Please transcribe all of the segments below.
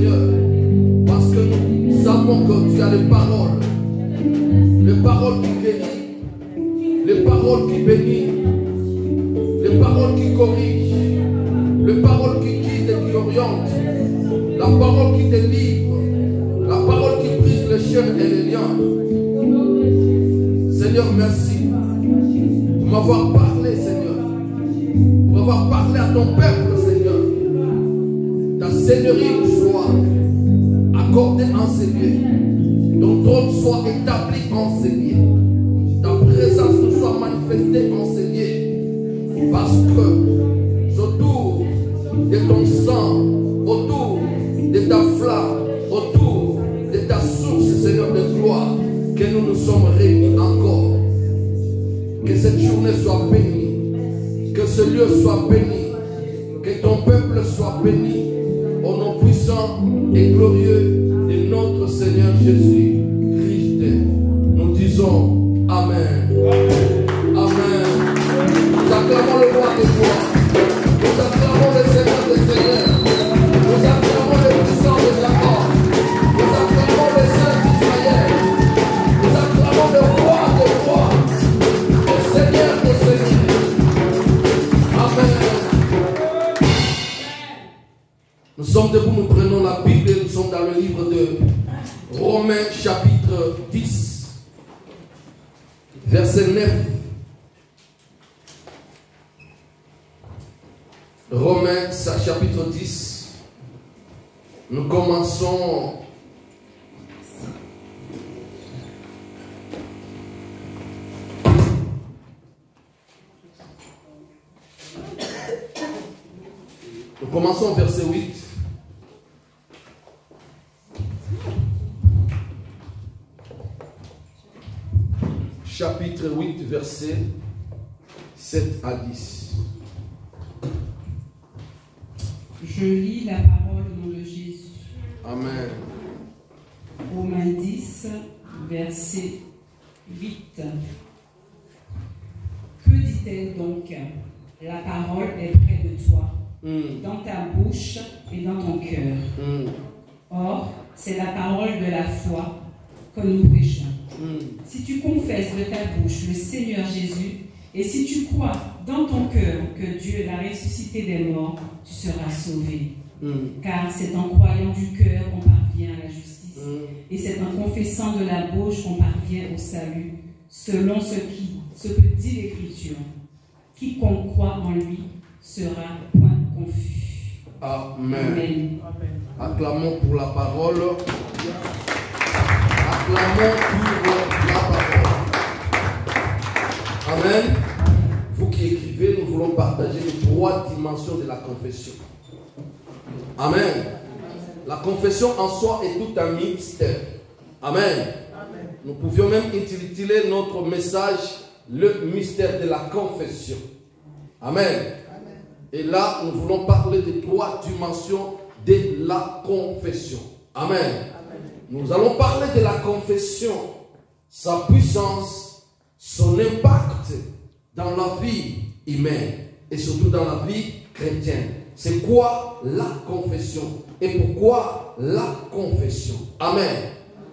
Seigneur, parce que nous savons que tu as les paroles qui guérissent, les paroles qui bénissent, les paroles qui corrigent, les paroles qui guident et qui orientent, la parole qui délivre, la parole qui brise les chaînes et les liens. Seigneur, merci pour m'avoir parlé, Seigneur, pour avoir parlé à ton peuple, Seigneur. Ta seigneurie soit accordée en ces lieux, ton trône soit établi en ces lieux, ta présence nous soit manifestée en ces lieux, parce que autour de ton sang, autour de ta flamme, autour de ta source, Seigneur de gloire, que nous nous sommes réunis encore. Que cette journée soit bénie, que ce lieu soit béni, que ton peuple soit béni, au nom puissant et glorieux de notre Seigneur Jésus-Christ. Nous disons Amen. Amen. Nous acclamons le roi des rois. Nous acclamons le Seigneur des seigneurs. Nous acclamons le puissant de Jacob. Nous acclamons le Saint d'Israël. Nous acclamons le roi des rois, le Seigneur des seigneurs. Amen. Nous sommes debout, nous prenons la Bible et nous sommes dans le livre de Romains chapitre 10, verset 9. Romains chapitre 10. Nous commençons au verset 8. Chapitre 8, verset 7 à 10. Je lis la parole au nom de Jésus. Amen. Romains 10, verset 8. Que dit-elle donc? La parole est près de toi, dans ta bouche et dans ton cœur. Or, c'est la parole de la foi que nous prêchons. Si tu confesses de ta bouche le Seigneur Jésus, et si tu crois dans ton cœur que Dieu l'a ressuscité des morts, tu seras sauvé. Car c'est en croyant du cœur qu'on parvient à la justice. Et c'est en confessant de la bouche qu'on parvient au salut, selon ce que dit l'Écriture. Quiconque croit en lui sera point confus. Amen. Amen. Acclamons pour la parole. Acclamons pour la parole. Amen. Vous qui écrivez, nous voulons partager les 3 dimensions de la confession. Amen. La confession en soi est tout un mystère. Amen. Nous pouvions même intituler notre message le mystère de la confession. Amen. Et là, nous voulons parler des 3 dimensions de la confession. Amen. Nous allons parler de la confession, sa puissance, son impact dans la vie humaine et surtout dans la vie chrétienne. C'est quoi la confession et pourquoi la confession? Amen.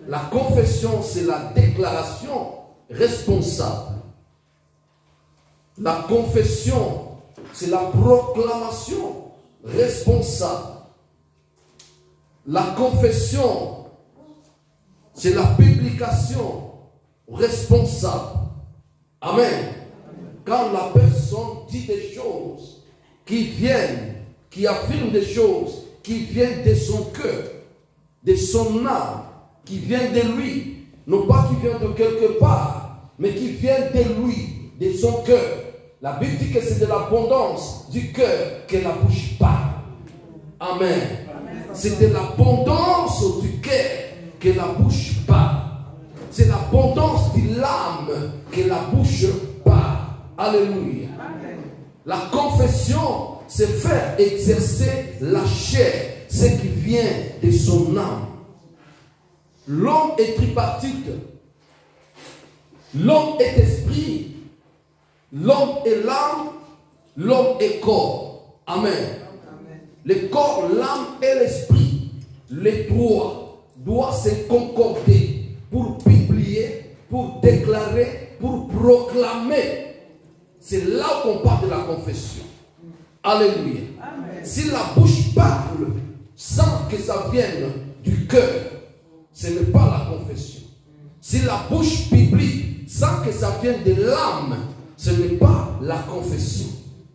La confession, c'est la déclaration responsable. La confession, c'est la proclamation responsable. La confession, c'est la publication responsable. Amen. Quand la personne dit des choses qui affirment des choses qui viennent de son cœur, de son âme, qui viennent de lui, non pas qui viennent de quelque part, mais qui viennent de lui, de son cœur. La Bible dit que c'est de l'abondance du cœur que la bouche parle. Amen. C'est de l'abondance du cœur que la bouche parle. C'est l'abondance de l'âme que la bouche parle. Alléluia. La confession, c'est faire exercer la chair, ce qui vient de son âme. L'homme est tripartite. L'homme est esprit. L'homme est l'âme. L'homme est corps. Amen. Le corps, l'âme et l'esprit. les doit se concorder pour publier, pour déclarer, pour proclamer. C'est là qu'on parle de la confession. Alléluia. Amen. Si la bouche parle sans que ça vienne du cœur, ce n'est pas la confession. Si la bouche publie sans que ça vienne de l'âme, ce n'est pas la confession.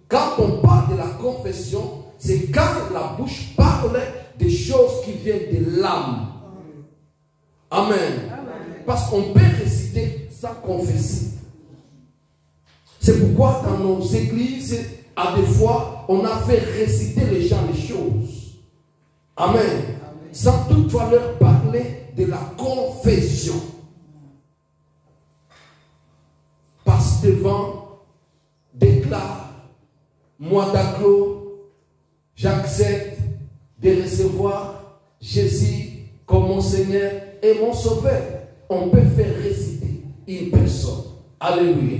Quand on parle de la confession, c'est quand la bouche parle des choses qui viennent de l'âme. Amen. Amen. Parce qu'on peut réciter sans confesser. C'est pourquoi dans nos églises, à des fois, on a fait réciter les gens les choses. Amen. Amen. Sans toutefois leur parler de la confession. Passe devant, déclare, moi d'Aglo, j'accepte de recevoir Jésus comme mon Seigneur et mon Sauveur. On peut faire réciter une personne. Alléluia.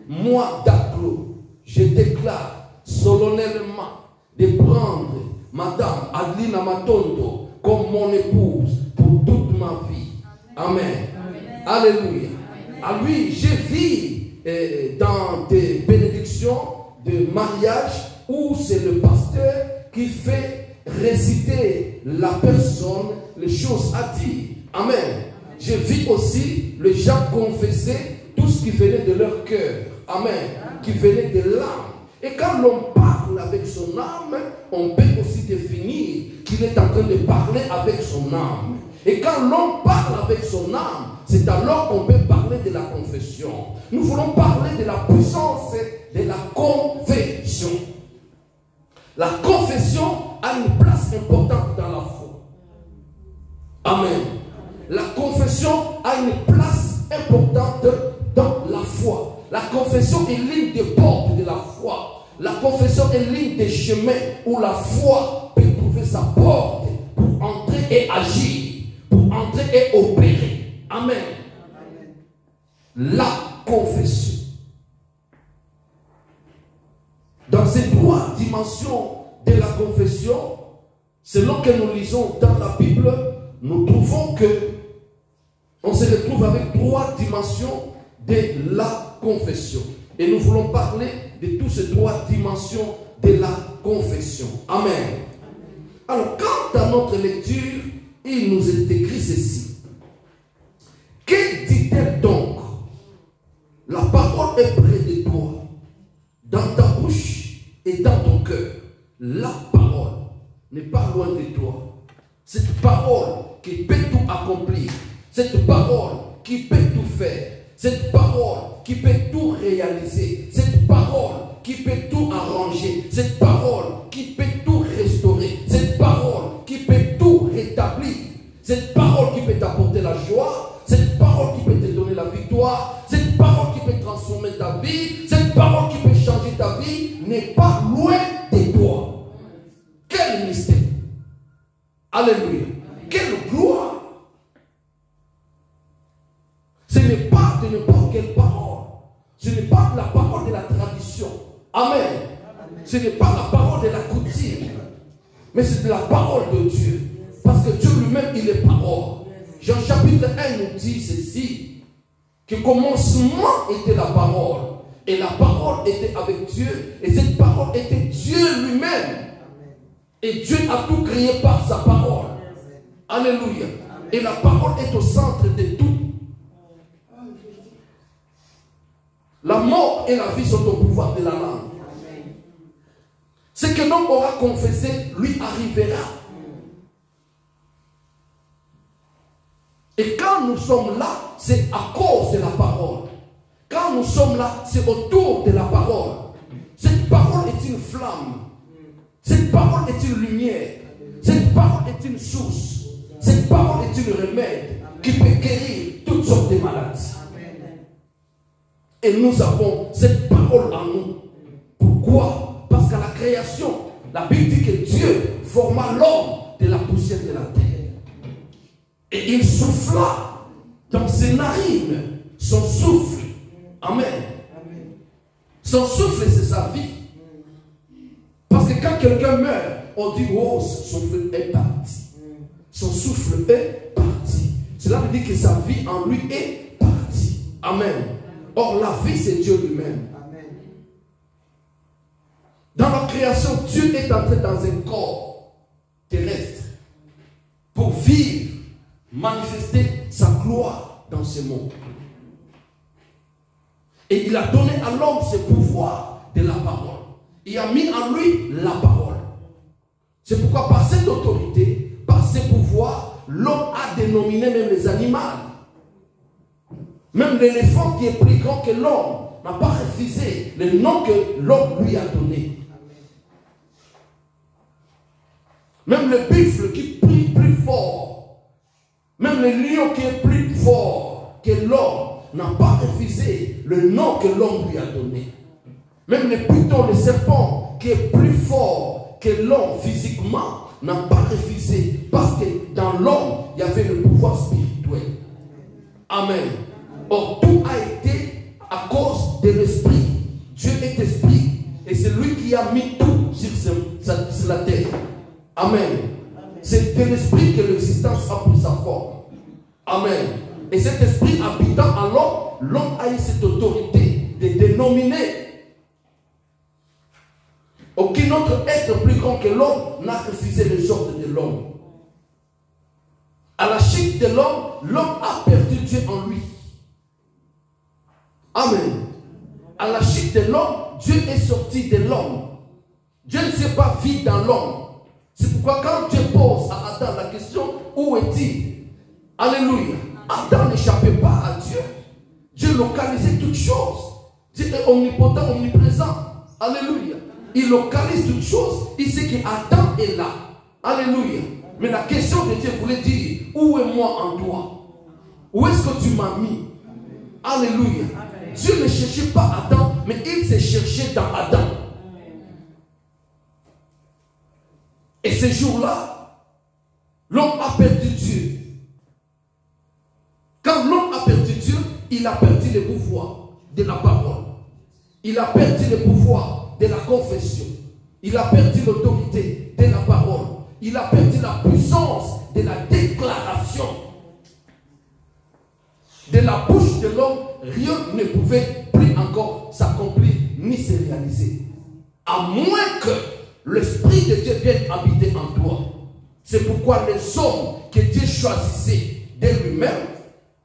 Moi d'Aglo, je déclare solennellement de prendre Madame Adeline Matondo comme mon épouse pour toute ma vie. Amen. Amen. Alléluia. À lui, j'ai vu dans des bénédictions de mariage où c'est le pasteur qui fait réciter la personne les choses à dire. Amen. J'ai vu aussi les gens confesser tout ce qui venait de leur cœur. Amen. Qui venait de l'âme. Et quand l'on parle avec son âme, on peut aussi définir qu'il est en train de parler avec son âme. Et quand l'on parle avec son âme, c'est alors qu'on peut parler de la confession. Nous voulons parler de la puissance de la confession. La confession a une place importante dans la foi. Amen. La confession a une place importante dans la foi. La confession est l'une des portes de la foi. La confession est l'une des chemins où la foi peut trouver sa porte pour entrer et agir, pour entrer et opérer. Amen. Amen. La confession. Dans ces trois dimensions de la confession, selon que nous lisons dans la Bible, nous trouvons que on se retrouve avec trois dimensions de la confession. Et nous voulons parler de toutes ces trois dimensions de la confession. Amen. Alors, quant à notre lecture, il nous est écrit ceci. Que dit-elle donc? La parole est près de toi, dans ta bouche et dans ton cœur. La parole n'est pas loin de toi. Cette parole qui peut tout accomplir. Cette parole qui peut tout faire. Cette parole qui peut tout réaliser. Cette parole qui peut tout arranger. Cette parole qui peut tout restaurer. Cette parole qui peut tout rétablir. Cette parole qui peut t'apporter la joie. Cette parole qui peut te donner la victoire. Cette parole qui peut transformer ta vie. Cette parole qui peut changer ta vie n'est pas loin de toi. Quel mystère. Alléluia. Quelle gloire. Ce n'est pas de n'importe quelle parole. Ce n'est pas la parole de la tradition. Amen. Ce n'est pas la parole de la coutume. Mais c'est de la parole de Dieu. Parce que Dieu lui-même, il est parole. Jean chapitre 1 nous dit ceci. Que commencement était la parole. Et la parole était avec Dieu. Et cette parole était Dieu lui-même. Et Dieu a tout créé par sa parole. Alléluia. Et la parole est au centre de tout. La mort et la vie sont au pouvoir de la langue. Ce que l'homme aura confessé lui arrivera. Et quand nous sommes là, c'est à cause de la parole. Quand nous sommes là, c'est autour de la parole. Cette parole est une flamme. Cette parole est une lumière. Cette parole est une source. Cette parole est une remède qui peut guérir toutes sortes de maladies. Et nous avons cette parole en nous. Pourquoi? Parce qu'à la création, la Bible dit que Dieu forma l'homme de la poussière de la terre. Et il souffla dans ses narines son souffle. Amen. Son souffle, c'est sa vie. Parce que quand quelqu'un meurt, on dit, oh, son souffle est parti. son souffle est parti. Cela veut dire que sa vie en lui est partie. Amen. Or, la vie, c'est Dieu lui-même. Dans la création, Dieu est entré dans un corps terrestre pour vivre, manifester sa gloire dans ce monde. Et il a donné à l'homme ce pouvoir de la parole. Il a mis en lui la parole. C'est pourquoi par cette autorité, par ce pouvoir, l'homme a dénominé même les animaux. Même l'éléphant qui est plus grand que l'homme n'a pas refusé le nom que l'homme lui a donné. Même le buffle qui prie plus fort, même le lion qui est plus fort que l'homme n'a pas refusé le nom que l'homme lui a donné. Même le python, le serpent qui est plus fort que l'homme physiquement n'a pas refusé parce que dans l'homme il y avait le pouvoir spirituel. Amen. Or tout a été à cause de l'esprit. Dieu est esprit et c'est lui qui a mis tout sur la terre. Amen. C'est de l'esprit que l'existence a pris sa forme. Amen. Et cet esprit habitant en l'homme, l'homme a eu cette autorité de dénominer. Aucun autre être plus grand que l'homme n'a refusé les ordres de l'homme. À la chute de l'homme, l'homme a perdu Dieu en lui. Amen. À la chute de l'homme, Dieu est sorti de l'homme. Dieu ne s'est pas vivre dans l'homme. C'est pourquoi quand Dieu pose à Adam la question, où est-il? Alléluia. Adam n'échappait pas à Dieu. Dieu localisait toutes choses. Dieu est omnipotent, omniprésent. Alléluia. Il localise toutes choses. Il sait qu'Adam est là. Alléluia. Mais la question de Dieu voulait dire, où est moi en toi? Où est-ce que tu m'as mis? Alléluia. Dieu ne cherchait pas Adam, mais il s'est cherché dans Adam. Et ce jour-là, l'homme a perdu Dieu. Quand l'homme a perdu Dieu, il a perdu le pouvoir de la parole. Il a perdu le pouvoir de la confession. Il a perdu l'autorité de la parole. Il a perdu la puissance de la déclaration. De la bouche de l'homme, rien ne pouvait plus encore s'accomplir ni se réaliser. À moins que l'Esprit de Dieu vienne habiter en toi. C'est pourquoi les hommes que Dieu choisissait de lui-même,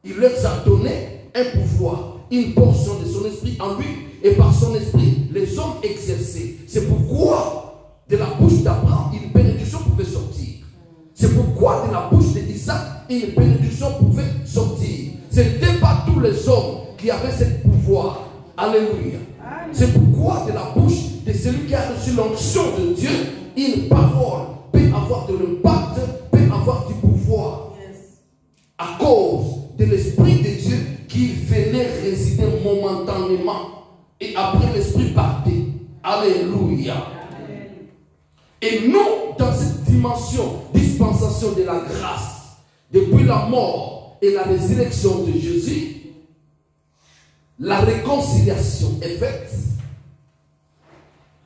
il leur a donné un pouvoir, une portion de son esprit en lui, et par son esprit, les hommes exerçaient. C'est pourquoi de la bouche d'Abraham, une bénédiction pouvait sortir. C'est pourquoi de la bouche d'Isaac, une bénédiction pouvait sortir. Ce n'était pas tous les hommes qui avaient ce pouvoir. Alléluia. C'est pourquoi de la bouche de celui qui a reçu l'onction de Dieu, une parole peut avoir de l'impact, peut avoir du pouvoir. À cause de l'Esprit de Dieu qui venait résider momentanément. Et après l'Esprit partait. Alléluia. Et nous, dans cette dimension, dispensation de la grâce, depuis la mort et la résurrection de Jésus, la réconciliation est faite.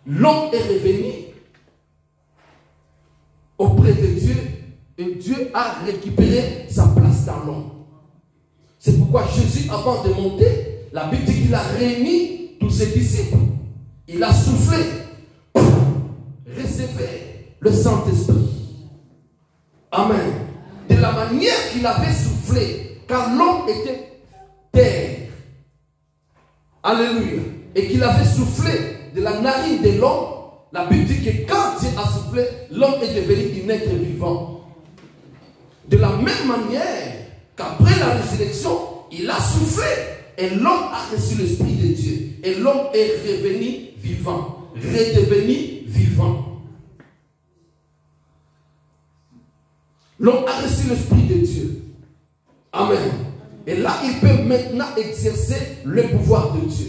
L'homme est revenu auprès de Dieu et Dieu a récupéré sa place dans l'homme. C'est pourquoi Jésus, avant de monter, la Bible dit qu'il a réuni tous ses disciples. Il a soufflé. Recevez le Saint-Esprit. Amen. De la manière qu'il avait soufflé quand l'homme était terre. Alléluia. Et qu'il avait soufflé de la narine de l'homme, la Bible dit que quand Dieu a soufflé, l'homme est devenu un être vivant. De la même manière qu'après la résurrection, il a soufflé et l'homme a reçu l'Esprit de Dieu. Et l'homme est revenu vivant, redevenu vivant. L'homme a reçu l'Esprit de Dieu. Amen. Et là, il peut maintenant exercer le pouvoir de Dieu.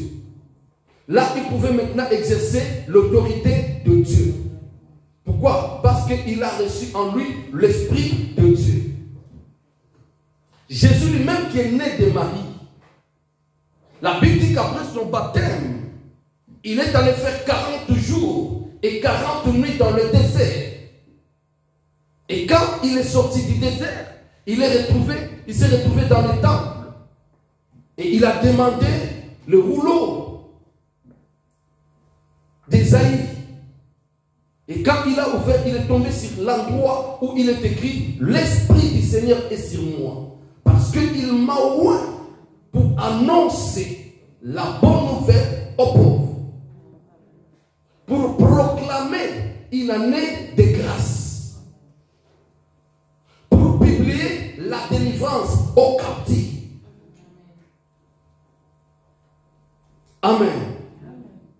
Là, il pouvait maintenant exercer l'autorité de Dieu. Pourquoi? Parce qu'il a reçu en lui l'Esprit de Dieu. Jésus lui-même qui est né de Marie. La Bible dit qu'après son baptême, il est allé faire 40 jours et 40 nuits dans le désert. Et quand il est sorti du désert, il s'est retrouvé dans le temple. Et il a demandé le rouleau d'Ésaïe. Et quand il a ouvert, il est tombé sur l'endroit où il est écrit « L'Esprit du Seigneur est sur moi, parce qu'il m'a oint pour annoncer la bonne nouvelle aux pauvres, pour proclamer une année de grâce, pour publier la délivrance aux captifs. » Amen.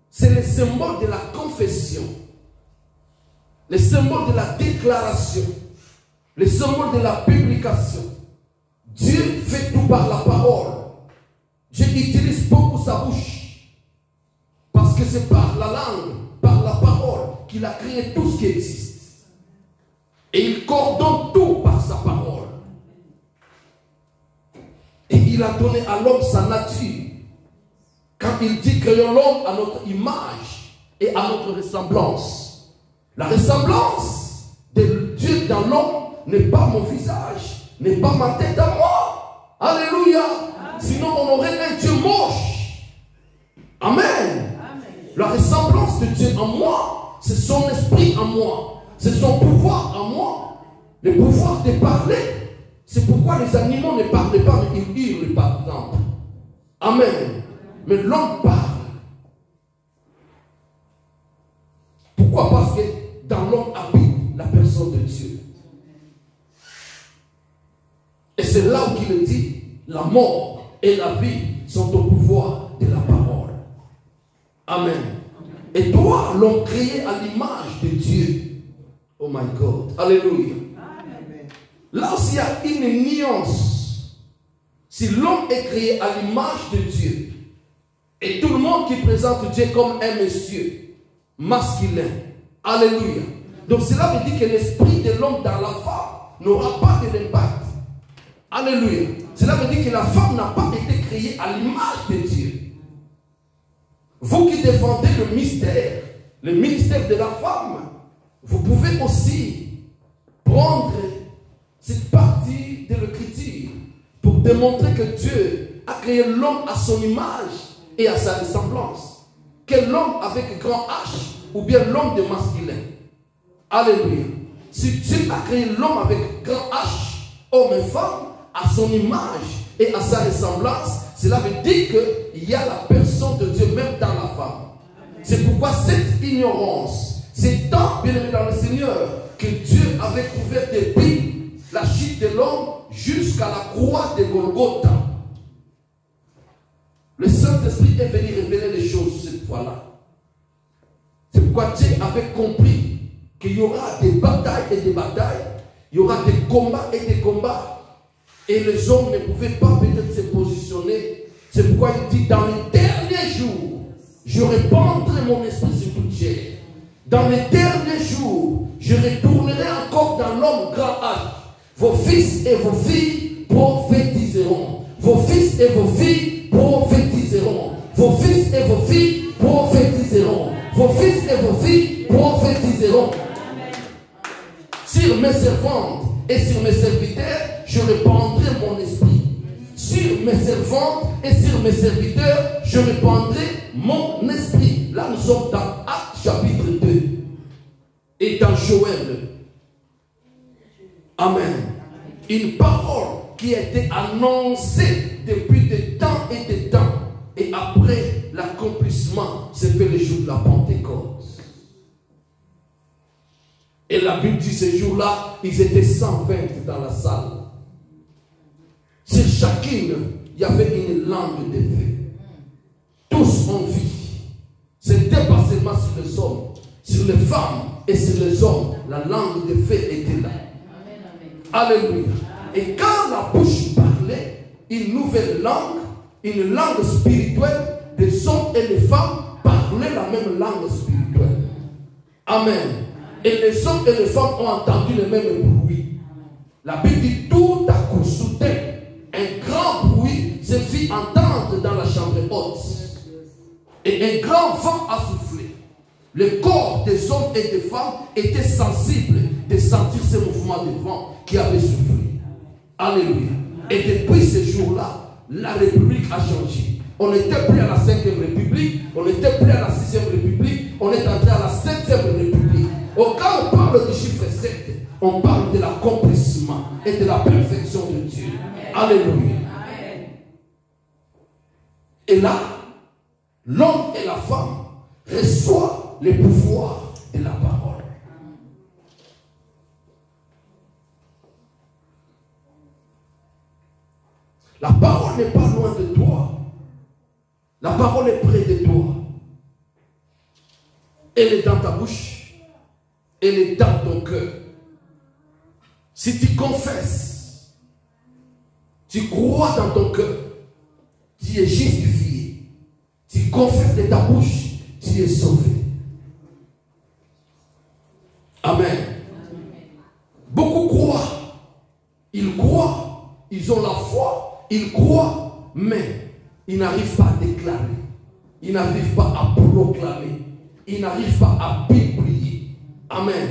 C'est le symbole de la confession, le symbole de la déclaration, le symbole de la publication. Dieu fait tout par la parole. Dieu utilise beaucoup sa bouche. Parce que c'est par la langue, par la parole, qu'il a créé tout ce qui existe. Et il coordonne tout par sa parole. Et il a donné à l'homme sa nature. Quand il dit créons l'homme à notre image et à notre ressemblance. La ressemblance de Dieu dans l'homme n'est pas mon visage, n'est pas ma tête à moi. Alléluia. Amen. Sinon on aurait un Dieu moche. Amen. Amen. La ressemblance de Dieu en moi, c'est son esprit en moi, c'est son pouvoir en moi. Le pouvoir de parler. C'est pourquoi les animaux ne parlent pas, mais ils hurlent par exemple. Amen. Mais l'homme parle. Pourquoi? Parce que dans l'homme habite la personne de Dieu. Et c'est là où il dit, la mort et la vie sont au pouvoir de la parole. Amen. Et toi, l'homme créé à l'image de Dieu. Oh my God. Alléluia. Amen. Là aussi, il y a une nuance. Si l'homme est créé à l'image de Dieu, et tout le monde qui présente Dieu comme un monsieur masculin. Alléluia. Donc cela veut dire que l'esprit de l'homme dans la femme n'aura pas de l'impact. Alléluia. Cela veut dire que la femme n'a pas été créée à l'image de Dieu. Vous qui défendez le ministère de la femme, vous pouvez aussi prendre cette partie de l'écriture pour démontrer que Dieu a créé l'homme à son image et à sa ressemblance. Que l'homme avec grand H ou bien l'homme de masculin. Alléluia. Si Dieu a créé l'homme avec grand H, homme et femme, à son image et à sa ressemblance, cela veut dire qu'il y a la personne de Dieu même dans la femme. C'est pourquoi cette ignorance, c'est tant bien aimé dans le Seigneur que Dieu avait couvert depuis la chute de l'homme jusqu'à la croix de Golgotha. Le Saint-Esprit est venu révéler les choses cette fois-là. C'est pourquoi Dieu avait compris qu'il y aura des batailles et des batailles, il y aura des combats et des combats. Et les hommes ne pouvaient pas peut-être se positionner. C'est pourquoi il dit, dans les derniers jours, je répandrai mon esprit sur toute chair. Dans les derniers jours, je retournerai encore dans l'homme grand âge. Vos fils et vos filles prophétiseront. Vos fils et vos filles prophétiseront. Vos fils et vos filles prophétiseront. Vos fils et vos filles prophétiseront. Sur mes servantes et sur mes serviteurs, je répandrai mon esprit. Sur mes servantes et sur mes serviteurs, je répandrai mon esprit. Là, nous sommes dans Actes chapitre 2 et dans Joël. Amen. Une parole qui a été annoncée depuis des temps et des temps. Et après l'accomplissement, c'est fait le jour de la Pentecôte. Et la Bible dit ce jour-là, ils étaient 120 dans la salle. Sur chacune, il y avait une langue de feu. Tous ont vu. C'était pas seulement sur les hommes, sur les femmes et sur les hommes. La langue de feu était là. Alléluia. Et quand la bouche parlait, une nouvelle langue, une langue spirituelle, des hommes et des femmes parlaient la même langue spirituelle. Amen. Et les hommes et les femmes ont entendu le même bruit. La Bible dit tout à coup, soudain, un grand bruit se fit entendre dans la chambre haute. Et un grand vent a soufflé. Le corps des hommes et des femmes était sensible de sentir ce mouvement de vent qui avait soufflé. Alléluia. Et depuis ce jour-là, la République a changé. On n'était plus à la 5e République, on n'était plus à la 6e République, on est entré à la 7e République. Quand on parle du chiffre 7, on parle de l'accomplissement et de la perfection de Dieu. Alléluia. Et là, l'homme et la femme reçoivent le pouvoir de la parole. La parole n'est pas loin de toi. La parole est près de toi. Elle est dans ta bouche. Elle est dans ton cœur. Si tu confesses, tu crois dans ton cœur, tu es justifié. Tu confesses de ta bouche, tu es sauvé. Amen. Beaucoup croient. Ils croient. Ils ont la foi. Ils croient. Mais ils n'arrivent pas à déclarer. Ils n'arrivent pas à proclamer. Ils n'arrivent pas à publier. Amen.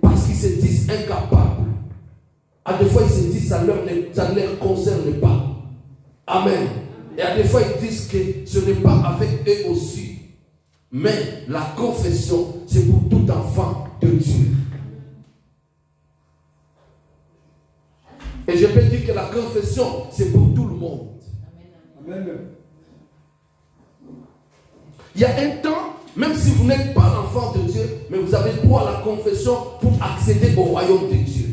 Parce qu'ils se disent incapables. À des fois, ils se disent ça ne leur concerne pas. Amen. Et à des fois, ils disent que ce n'est pas avec eux aussi. Mais la confession, c'est pour tout enfant de Dieu. Et je peux dire que la confession, c'est pour tout le monde. Amen. Il y a un temps, même si vous n'êtes pas l'enfant de Dieu, mais vous avez droit à la confession pour accéder au royaume de Dieu.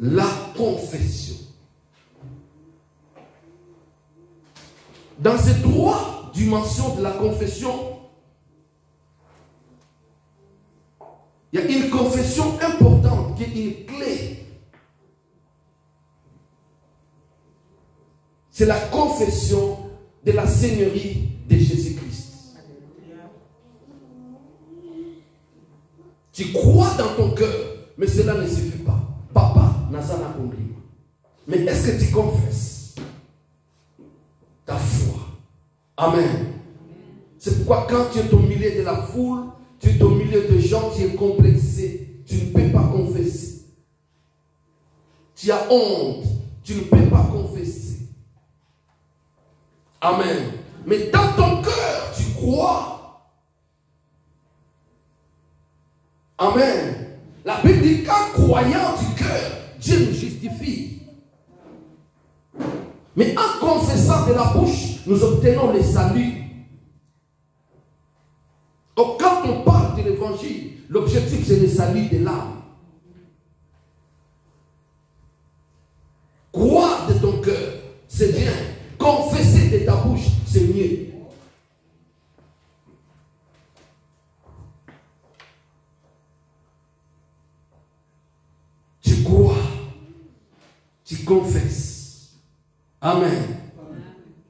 La confession. Dans ces trois dimensions de la confession, il y a une confession importante qui est une clé. C'est la confession de la Seigneurie de Jésus-Christ. Tu crois dans ton cœur, mais cela ne suffit pas. Papa n'a pas compris. Mais est-ce que tu confesses ta foi? Amen. C'est pourquoi quand tu es au milieu de la foule, tu es au milieu de gens, tu es complexé. Tu ne peux pas confesser. Tu as honte. Tu ne peux pas confesser. Amen. Mais dans ton cœur, tu crois. Amen. La Bible dit qu'en croyant du cœur, Dieu nous justifie. Mais en confessant de la bouche, nous obtenons le salut. Donc quand on parle de l'évangile, l'objectif c'est le salut de l'âme. Croire de ton cœur, c'est bien. Confesser de ta bouche, c'est mieux. Tu crois, tu confesses. Amen.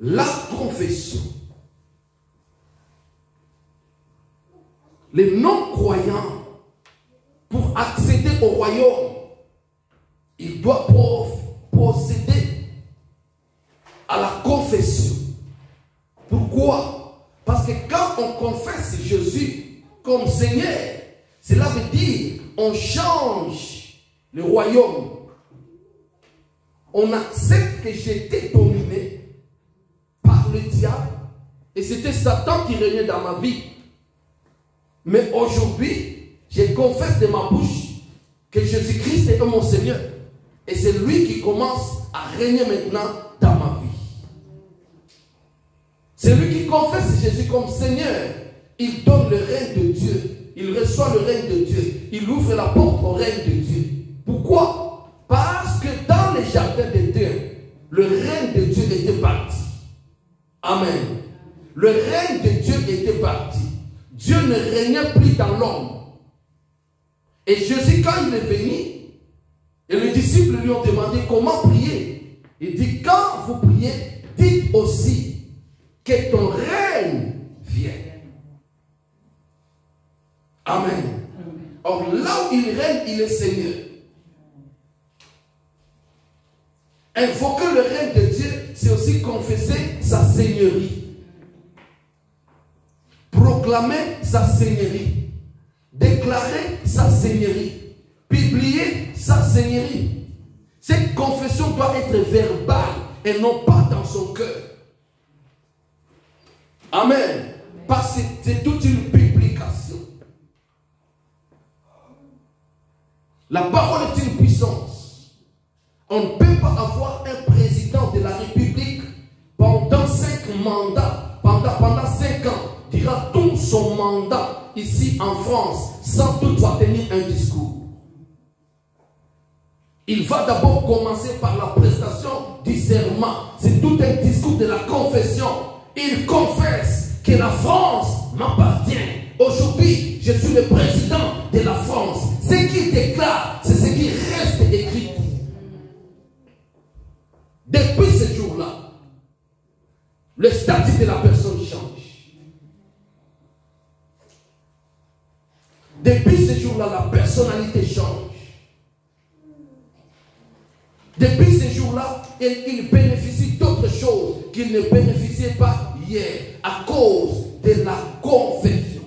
La confession. Les non-croyants, pour accéder au royaume, ils doivent procéder à la confession. Pourquoi? Parce que quand on confesse Jésus comme Seigneur, cela veut dire on change le royaume. On accepte que j'étais dominé par le diable et c'était Satan qui régnait dans ma vie. Mais aujourd'hui, je confesse de ma bouche que Jésus-Christ est mon Seigneur. Et c'est lui qui commence à régner maintenant dans ma vie. C'est lui qui confesse Jésus comme Seigneur. Il donne le règne de Dieu. Il reçoit le règne de Dieu. Il ouvre la porte au règne de Dieu. Pourquoi? Parce que dans les jardins d'Éden, le règne de Dieu était parti. Amen. Le règne de Dieu était parti. Dieu ne régnait plus dans l'homme. Et Jésus, quand il est venu, et les disciples lui ont demandé comment prier. Il dit, quand vous priez, dites aussi que ton règne vienne. Amen. Or, là où il règne, il est Seigneur. Invoquer le règne de Dieu, c'est aussi confesser sa seigneurie. proclamer sa seigneurie, déclarer sa seigneurie, publier sa seigneurie. Cette confession doit être verbale et non pas dans son cœur. Amen. Parce que c'est toute une publication. La parole est une puissance. On ne peut pas avoir un président de la République pendant 5 mandats, pendant 5 ans, dira tout son mandat ici en France, sans toutefois tenir un discours. Il va d'abord commencer par la prestation du serment. C'est tout un discours de la confession. Il confesse que la France m'appartient. Aujourd'hui, je suis le président de la France. Ce qu'il déclare, c'est ce qui reste écrit. Depuis ce jour-là, le statut de la personne change. Depuis ce jour-là, la personnalité change. Depuis ce jour-là, il bénéficie d'autres choses qu'il ne bénéficiait pas hier à cause de la confession.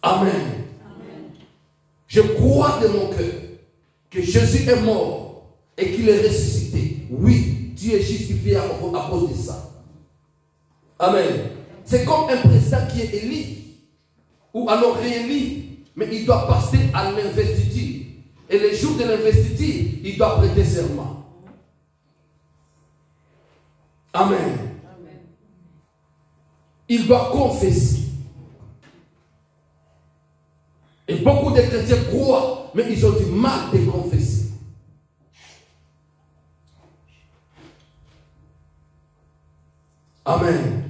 Amen. Amen. Je crois de mon cœur que Jésus est mort et qu'il est ressuscité. Oui, tu es justifié à cause de ça. Amen. C'est comme un président qui est élu ou alors réélu. Mais il doit passer à l'investiture. Et le jour de l'investiture, il doit prêter serment. Amen. Amen. Il doit confesser. Et beaucoup de chrétiens croient, mais ils ont du mal de confesser. Amen.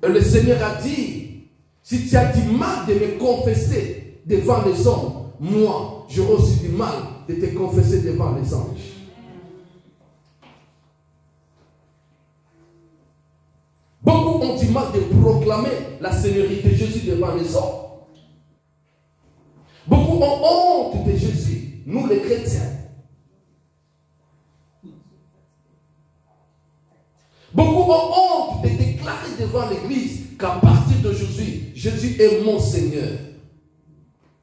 Et le Seigneur a dit, si tu as du mal de me confesser devant les hommes, moi, j'aurai aussi du mal de te confesser devant les anges. Beaucoup ont du mal de proclamer la seigneurie de Jésus devant les hommes. Beaucoup ont honte de Jésus, nous les chrétiens. Beaucoup ont honte de déclarer devant l'église qu'à partir d'aujourd'hui, Jésus est mon Seigneur.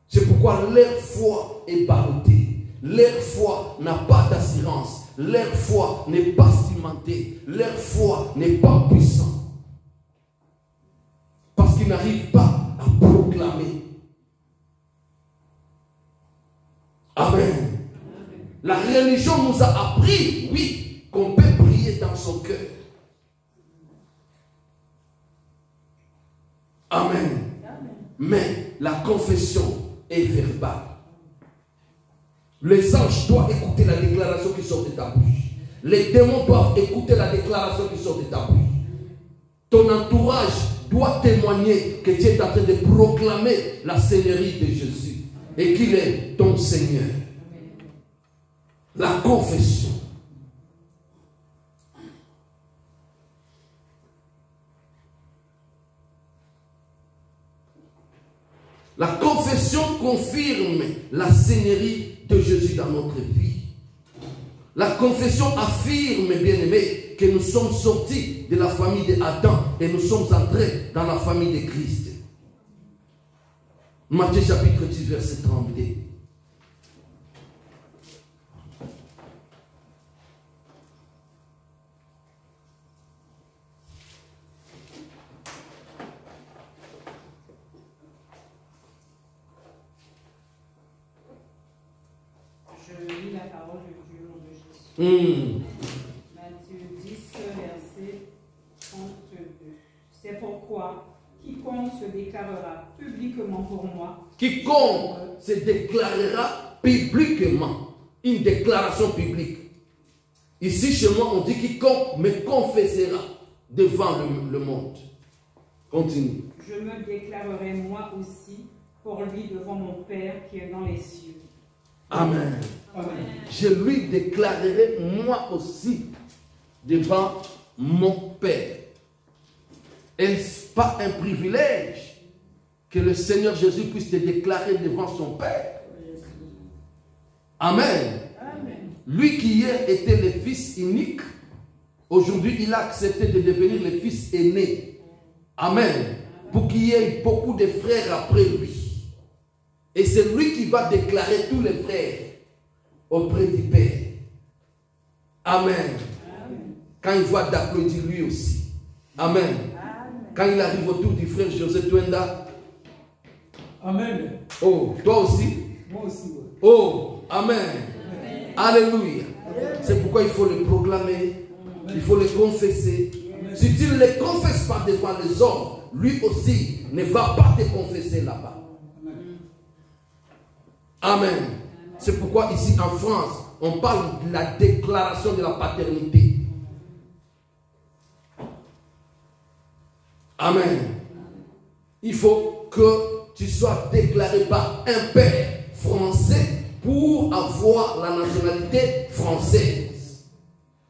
C'est pourquoi leur foi est ballottée. Leur foi n'a pas d'assurance. Leur foi n'est pas cimentée. Leur foi n'est pas puissante. Parce qu'ils n'arrivent pas à proclamer. Amen. La religion nous a appris, oui, qu'on peut prier dans son cœur. Amen. Mais la confession est verbale. Les anges doivent écouter la déclaration qui sort de ta bouche. Les démons doivent écouter la déclaration qui sort de ta bouche. Ton entourage doit témoigner que tu es en train de proclamer la seigneurie de Jésus et qu'il est ton Seigneur. La confession. La confession confirme la seigneurie de Jésus dans notre vie. La confession affirme, bien-aimés, que nous sommes sortis de la famille d'Adam et nous sommes entrés dans la famille de Christ. Matthieu chapitre 10, verset 32. Matthieu 10, verset 32. C'est pourquoi quiconque se déclarera publiquement pour moi. Quiconque se déclarera publiquement. Une déclaration publique. Ici chez moi on dit quiconque me confessera devant le monde. Continue. Je me déclarerai moi aussi pour lui devant mon Père qui est dans les cieux. Amen. Amen. Je lui déclarerai moi aussi devant mon Père. Est-ce pas un privilège que le Seigneur Jésus puisse te déclarer devant son Père? Amen. Amen. Lui qui hier était le Fils unique, Aujourd'hui, il a accepté de devenir le fils aîné. Amen. Pour qu'il y ait beaucoup de frères après lui. Et c'est lui qui va déclarer tous les frères auprès du Père. Amen. Quand il voit d'applaudir lui aussi. Amen. Quand il arrive autour du frère José Twenda. Amen. Oh, toi aussi? Moi aussi, oui. Oh, amen. Alléluia. C'est pourquoi il faut le proclamer. Il faut le confesser. Si tu ne le confesses pas devant les hommes, lui aussi ne va pas te confesser là-bas. Amen. C'est pourquoi ici en France, on parle de la déclaration de la paternité. Amen. Il faut que tu sois déclaré par un père français pour avoir la nationalité française.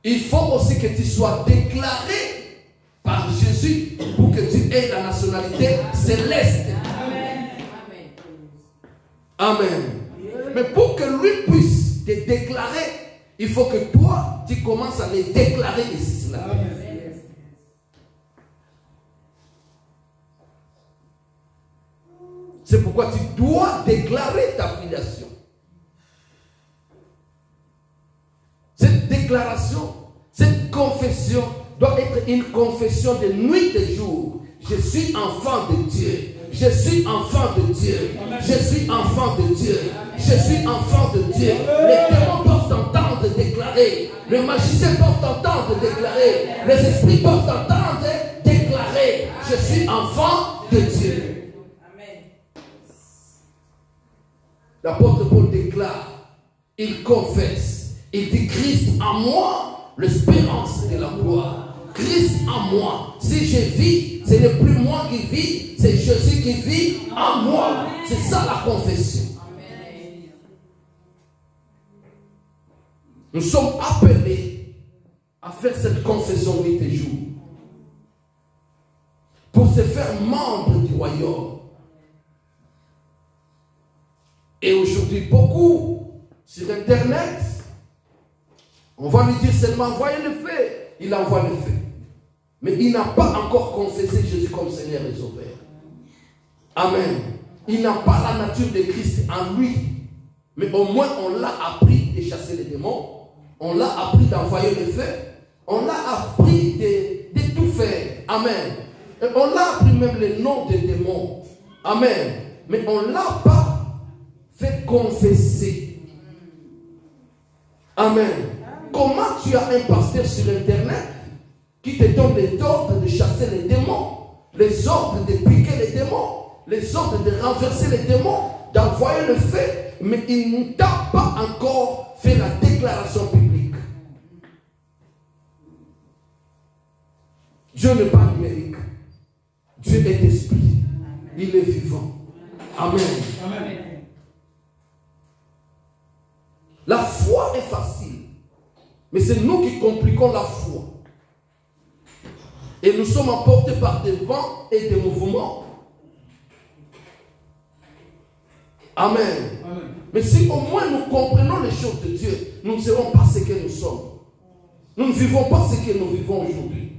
Il faut aussi que tu sois déclaré par Jésus pour que tu aies la nationalité céleste. Amen. Mais pour que lui puisse te déclarer, il faut que toi, tu commences à les déclarer ici. C'est pourquoi tu dois déclarer ta filiation. Cette déclaration, cette confession doit être une confession de nuit et de jour. Je suis enfant de Dieu. Je suis enfant de Dieu. Je suis enfant de Dieu. Je suis enfant de Dieu. Les démons peuvent t'entendre déclarer. Les magiciens peuvent t'entendre déclarer. Les esprits peuvent t'entendre déclarer. Je suis enfant de Dieu. L'apôtre Paul déclare, il confesse, il dit Christ en moi, l'espérance de la gloire. Christ en moi. Si je vis, ce n'est plus moi qui vis, c'est Jésus qui vit en moi. C'est ça la confession. Nous sommes appelés à faire cette confession nuit et jour pour se faire membre du royaume. Et aujourd'hui, beaucoup sur Internet, on va lui dire seulement envoyez le fait. Il envoie le fait. Mais il n'a pas encore confessé Jésus comme Seigneur et Sauveur. Amen. Il n'a pas la nature de Christ en lui. Mais au moins, on l'a appris de chasser les démons. On l'a appris d'envoyer le fait. On l'a appris de tout faire. Amen. Et on l'a appris même les noms des démons. Amen. Mais on ne l'a pas fait confesser. Amen. Comment tu as un pasteur sur Internet qui te donne les ordres de chasser les démons, les ordres de piquer les démons, les ordres de renverser les démons, d'envoyer le fait, mais il ne t'a pas encore fait la déclaration publique. Dieu n'est pas numérique. Dieu est esprit. Il est vivant. Amen. Amen. La foi est facile, mais c'est nous qui compliquons la foi. Et nous sommes emportés par des vents et des mouvements. Amen. Amen. Mais si au moins nous comprenons les choses de Dieu, nous ne serons pas ce que nous sommes. Nous ne vivons pas ce que nous vivons aujourd'hui.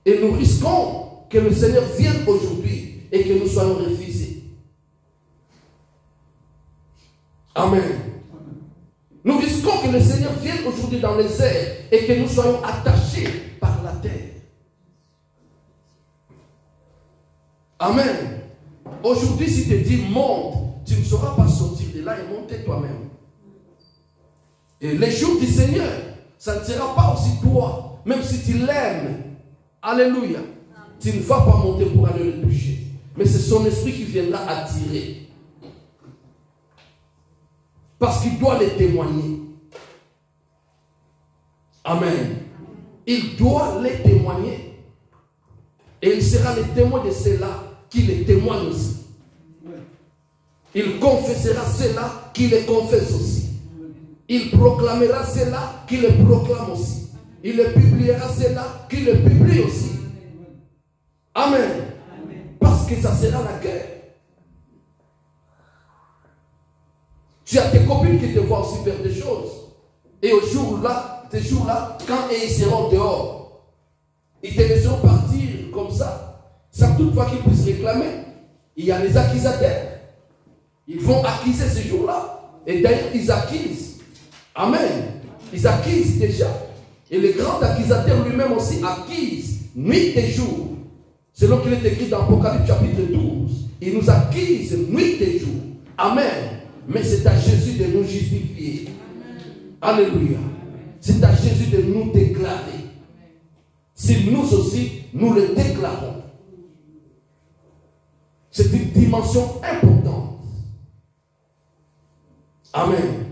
Et nous risquons que le Seigneur vienne aujourd'hui et que nous soyons refusés. Amen. Nous risquons que le Seigneur vienne aujourd'hui dans les airs et que nous soyons attachés par la terre. Amen. Aujourd'hui, si tu dis monte, tu ne sauras pas sortir de là et monter toi-même. Et les jours du Seigneur, ça ne sera pas aussi toi, même si tu l'aimes. Alléluia. Tu ne vas pas monter pour aller le toucher. Mais c'est son esprit qui viendra attirer. Parce qu'il doit les témoigner. Amen. Il doit les témoigner. Et il sera le témoin de ceux-là qui les témoignent aussi. Il confessera ceux-là qui les confessent aussi. Il proclamera ceux-là qui les proclament aussi. Il les publiera ceux-là qui les publient aussi. Amen. Parce que ça sera la guerre. Tu as tes copines qui te voient aussi faire des choses. Et au jour-là, ces jours-là, quand ils seront dehors, ils te laisseront partir comme ça, sans toutefois qu'ils puissent réclamer. Il y a les accusateurs. Ils vont accuser ce jour-là. Et d'ailleurs, ils accusent. Amen. Ils accusent déjà. Et le grand accusateur lui-même aussi accuse nuit et jour. Selon qu'il est écrit dans Apocalypse chapitre 12. Il nous accuse nuit et jour. Amen. Mais c'est à Jésus de nous justifier. Alléluia. C'est à Jésus de nous déclarer. Si nous aussi, nous le déclarons. C'est une dimension importante. Amen.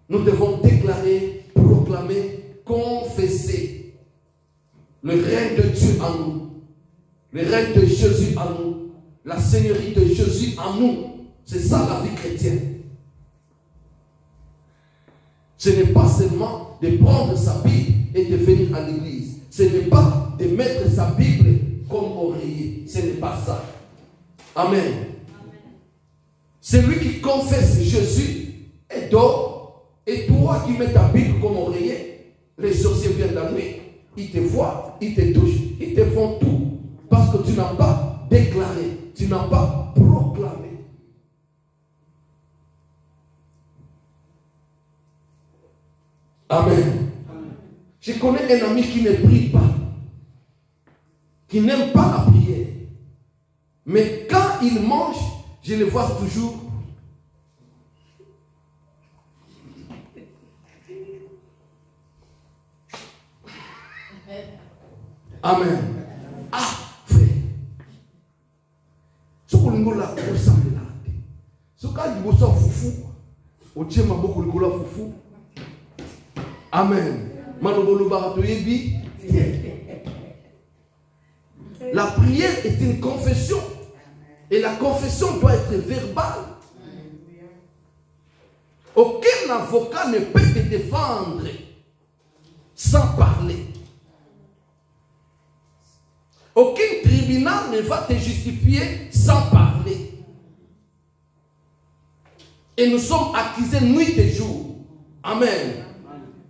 Nous devons déclarer, proclamer, confesser le règne de Dieu en nous, le règne de Jésus en nous, la seigneurie de Jésus en nous. C'est ça la vie chrétienne. Ce n'est pas seulement de prendre sa Bible et de venir à l'église. Ce n'est pas de mettre sa Bible comme oreiller. Ce n'est pas ça. Amen. Celui qui confesse Jésus est dehors. Et toi qui mets ta Bible comme oreiller, les sorciers viennent la nuit. Ils te voient, ils te touchent, ils te font tout. Parce que tu n'as pas déclaré, tu n'as pas proclamé. Amen. Je connais un ami qui ne prie pas, qui n'aime pas la prière. Mais quand il mange, je le vois toujours. Amen. Ah, frère. Ce qu'on nous l'a ressemblé là. Ce qu'on nous l'a foufou. Au Dieu m'a beaucoup le couleur foufou. Amen. La prière est une confession. Et la confession doit être verbale. Aucun avocat ne peut te défendre sans parler. Aucun tribunal ne va te justifier sans parler. Et nous sommes accusés nuit et jour. Amen.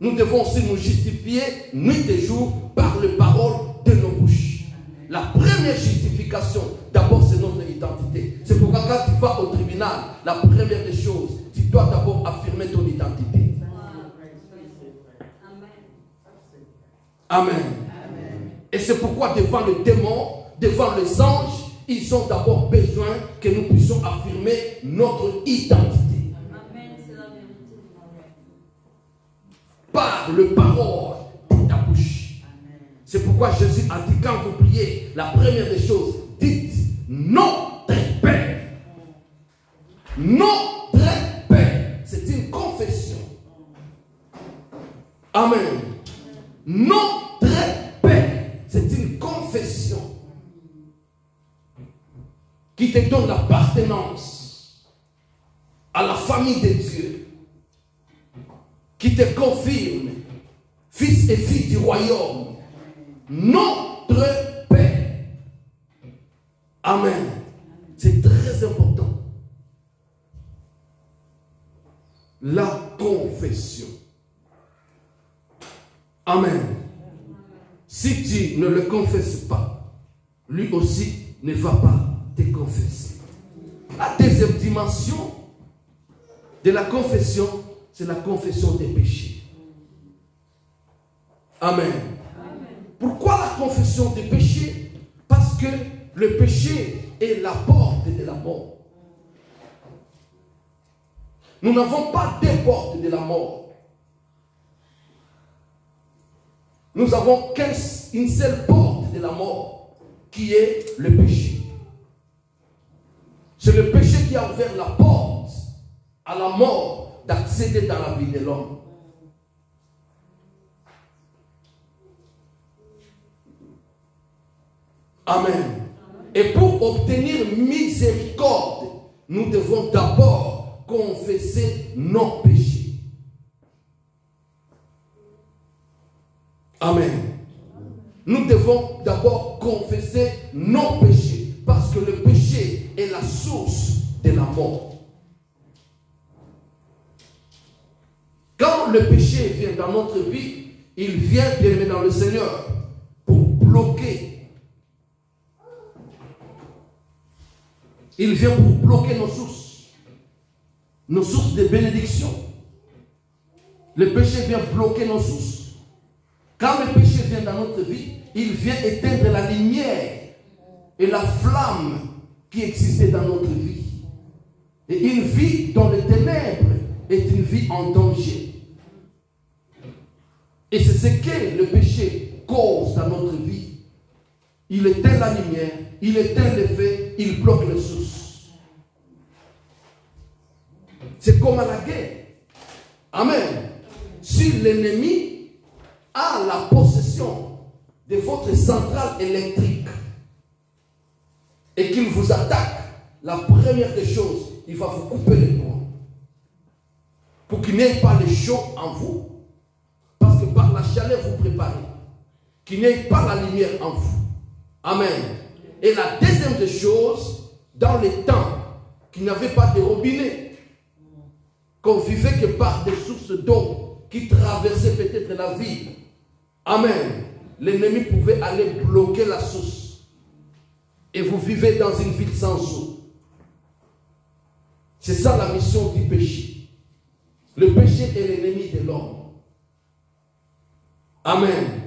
Nous devons aussi nous justifier nuit et jour par les paroles de nos bouches. La première justification, d'abord, c'est notre identité. C'est pourquoi quand tu vas au tribunal, la première des choses, tu dois d'abord affirmer ton identité. Amen. Et c'est pourquoi devant le démon, devant les anges, ils ont d'abord besoin que nous puissions affirmer notre identité. Par le parole de ta bouche. C'est pourquoi Jésus a dit, quand vous priez, la première des choses, dites notre Père. Notre Père. C'est une confession. Amen. Notre Père. C'est une confession qui te donne l'appartenance à la famille de Dieu, qui te confirme fils et filles du royaume, notre Père. Amen. C'est très important. La confession. Amen. Si tu ne le confesses pas, lui aussi ne va pas te confesser. La deuxième dimension de la confession, c'est la confession des péchés. Amen. Pourquoi la confession des péchés? Parce que le péché est la porte de la mort. Nous n'avons pas deux portes de la mort. Nous avons une seule porte de la mort, qui est le péché. C'est le péché qui a ouvert la porte à la mort d'accéder dans la vie de l'homme. Amen. Et pour obtenir miséricorde, nous devons d'abord confesser nos péchés. Amen. Nous devons d'abord confesser nos péchés, parce que le péché est la source de la mort. Quand quand le péché vient dans notre vie, il vient, bien aimé dans le Seigneur, pour bloquer. Il vient pour bloquer nos sources de bénédiction. Le péché vient bloquer nos sources. Quand le péché vient dans notre vie, il vient éteindre la lumière et la flamme qui existait dans notre vie. Et une vie dans les ténèbres est une vie en danger. Et c'est ce que le péché cause dans notre vie. Il éteint la lumière, il éteint les faits, il bloque les sources. C'est comme à la guerre. Amen. Si l'ennemi a la possession de votre centrale électrique et qu'il vous attaque, la première des choses, il va vous couper les courants. Pour qu'il n'y ait pas le chaud en vous. Parce que par la chaleur, vous préparez. Qu'il n'y ait pas la lumière en vous. Amen. Et la deuxième des choses, dans les temps qu'il n'y avait pas de robinet, qu'on vivait que par des sources d'eau qui traversaient peut-être la ville. Amen. L'ennemi pouvait aller bloquer la source. Et vous vivez dans une ville sans eau. C'est ça la mission du péché. Le péché est l'ennemi de l'homme. Amen.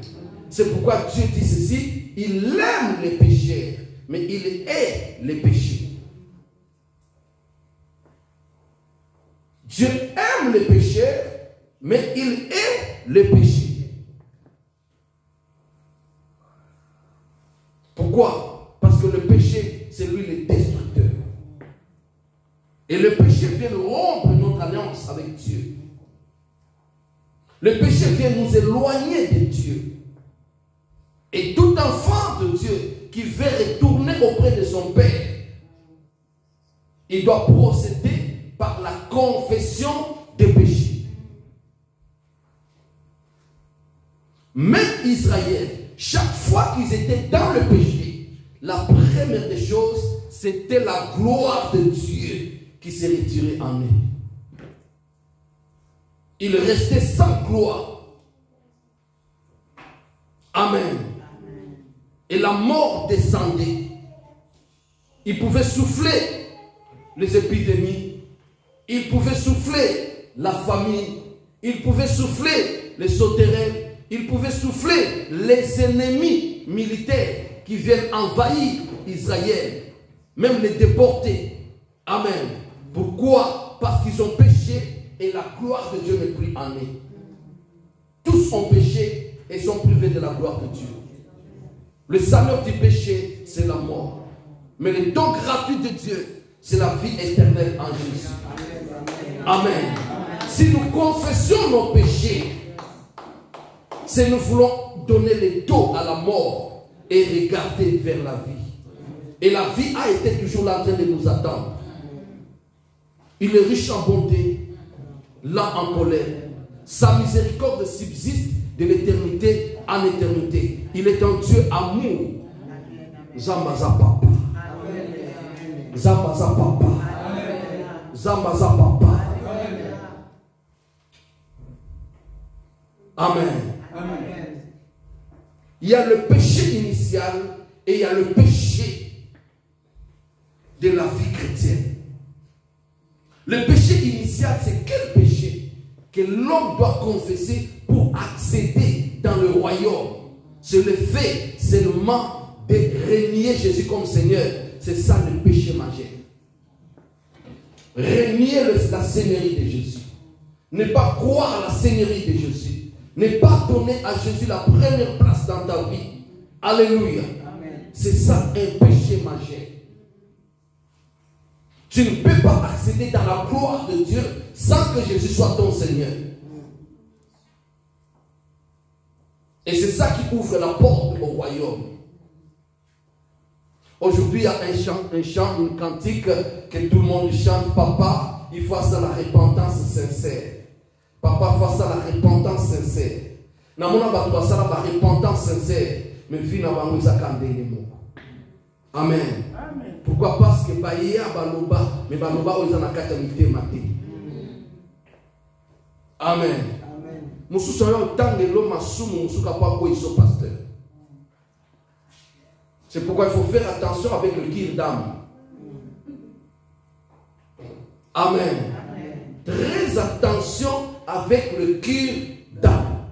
C'est pourquoi Dieu dit ceci, il aime les pécheurs, mais il hait les péchés. Dieu aime les pécheurs, mais il hait les péchés. Pourquoi? Parce que le péché, c'est lui le destructeur. Et le péché vient rompre notre alliance avec Dieu. Le péché vient nous éloigner de Dieu. Et tout enfant de Dieu qui veut retourner auprès de son Père, il doit procéder par la confession des péchés. Même Israël, chaque fois qu'ils étaient dans le péché, la première des choses, c'était la gloire de Dieu qui s'est retirée en eux. Il restait sans gloire. Amen. Et la mort descendait. Il pouvait souffler les épidémies. Il pouvait souffler la famine. Il pouvait souffler les sauterelles. Il pouvait souffler les ennemis militaires qui viennent envahir Israël. Même les déporter. Amen. Pourquoi? Parce qu'ils ont péché et la gloire de Dieu n'est plus en eux. Tous ont péché et sont privés de la gloire de Dieu. Le salaire du péché, c'est la mort. Mais le don gratuit de Dieu, c'est la vie éternelle en Jésus. Amen. Si nous confessons nos péchés, si nous voulons donner le dos à la mort et regarder vers la vie. Et la vie a été toujours là en train de nous attendre. Il est riche en bonté, lent en colère. Sa miséricorde subsiste de l'éternité en éternité. Il est un Dieu amour. Zambaza papa. Zambaza papa. Zambaza papa. Amen. Amen. Il y a le péché initial et il y a le péché de la vie chrétienne. Le péché initial, c'est quel péché que l'homme doit confesser pour accéder dans le royaume? C'est le fait seulement de renier Jésus comme Seigneur. C'est ça le péché majeur. Renier la seigneurie de Jésus. Ne pas croire à la seigneurie de Jésus. Ne pas donner à Jésus la première place dans ta vie. Alléluia. C'est ça un péché majeur. Tu ne peux pas accéder dans la gloire de Dieu sans que Jésus soit ton Seigneur. Et c'est ça qui ouvre la porte au royaume. Aujourd'hui, il y a un chant, une cantique que tout le monde chante. Papa, il faut ça la repentance sincère. Papa, il faut ça la repentance sincère. Namona ba ça la repentance sincère. Mais finalement, nous avons Amen. Amen. Pourquoi? Parce que Baïa Baloba, mais Baloba, ils ont la catamité maté. Amen. C'est pourquoi il faut faire attention avec le kill d'âme. Amen. Très attention avec le kill d'âme.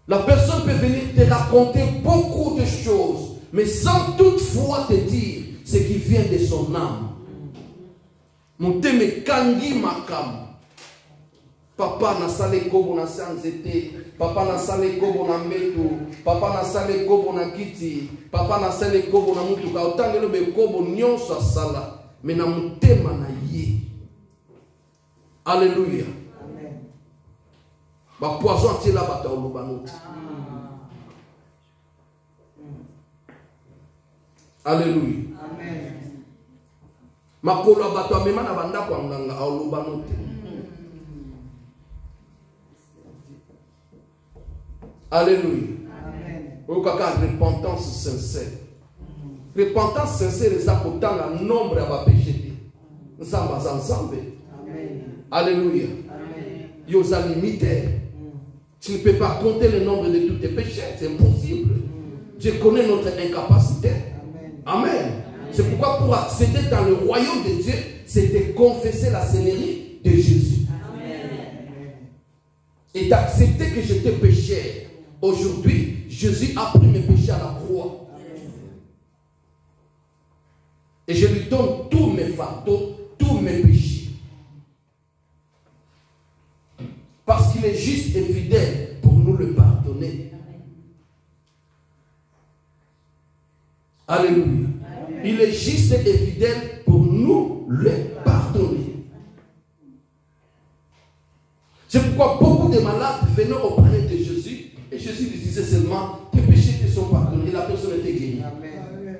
La personne peut venir te raconter beaucoup de choses, mais sans toutefois te dire ce qui vient de son âme. Monteme kangi makam. Papa na sale kobo na sanzete, papa na sale kobo na metu, papa na sale kobo na kiti, papa na sale kobo na mutuka. Otangelo be kobo nyonso asala, mais na mutema na ye. Alléluia. Amen. Ba poison tila bata olubanoti. Alléluia. Amen. Makolo abato amema na banda kwa nganga olubanoti. Alléluia. Amen. Repentance sincère. Repentance sincère, c'est pourtant le nombre de péchés. Nous sommes ensemble. Alléluia. Il y a limité. Tu ne peux pas compter le nombre de tous tes péchés. C'est impossible. Je connais notre incapacité. Amen. C'est pourquoi pour accéder dans le royaume de Dieu, c'est de confesser la Seigneurie de Jésus. Amen. Et d'accepter que j'étais pécheur. Aujourd'hui, Jésus a pris mes péchés à la croix. Et je lui donne tous mes fardeaux, tous mes péchés. Parce qu'il est juste et fidèle pour nous le pardonner. Alléluia. Amen. Il est juste et fidèle pour nous le pardonner. C'est pourquoi beaucoup de malades venaient auprès de Jésus. Et Jésus lui disait seulement, tes péchés te sont pardonnés. Et la personne était guérie. Amen.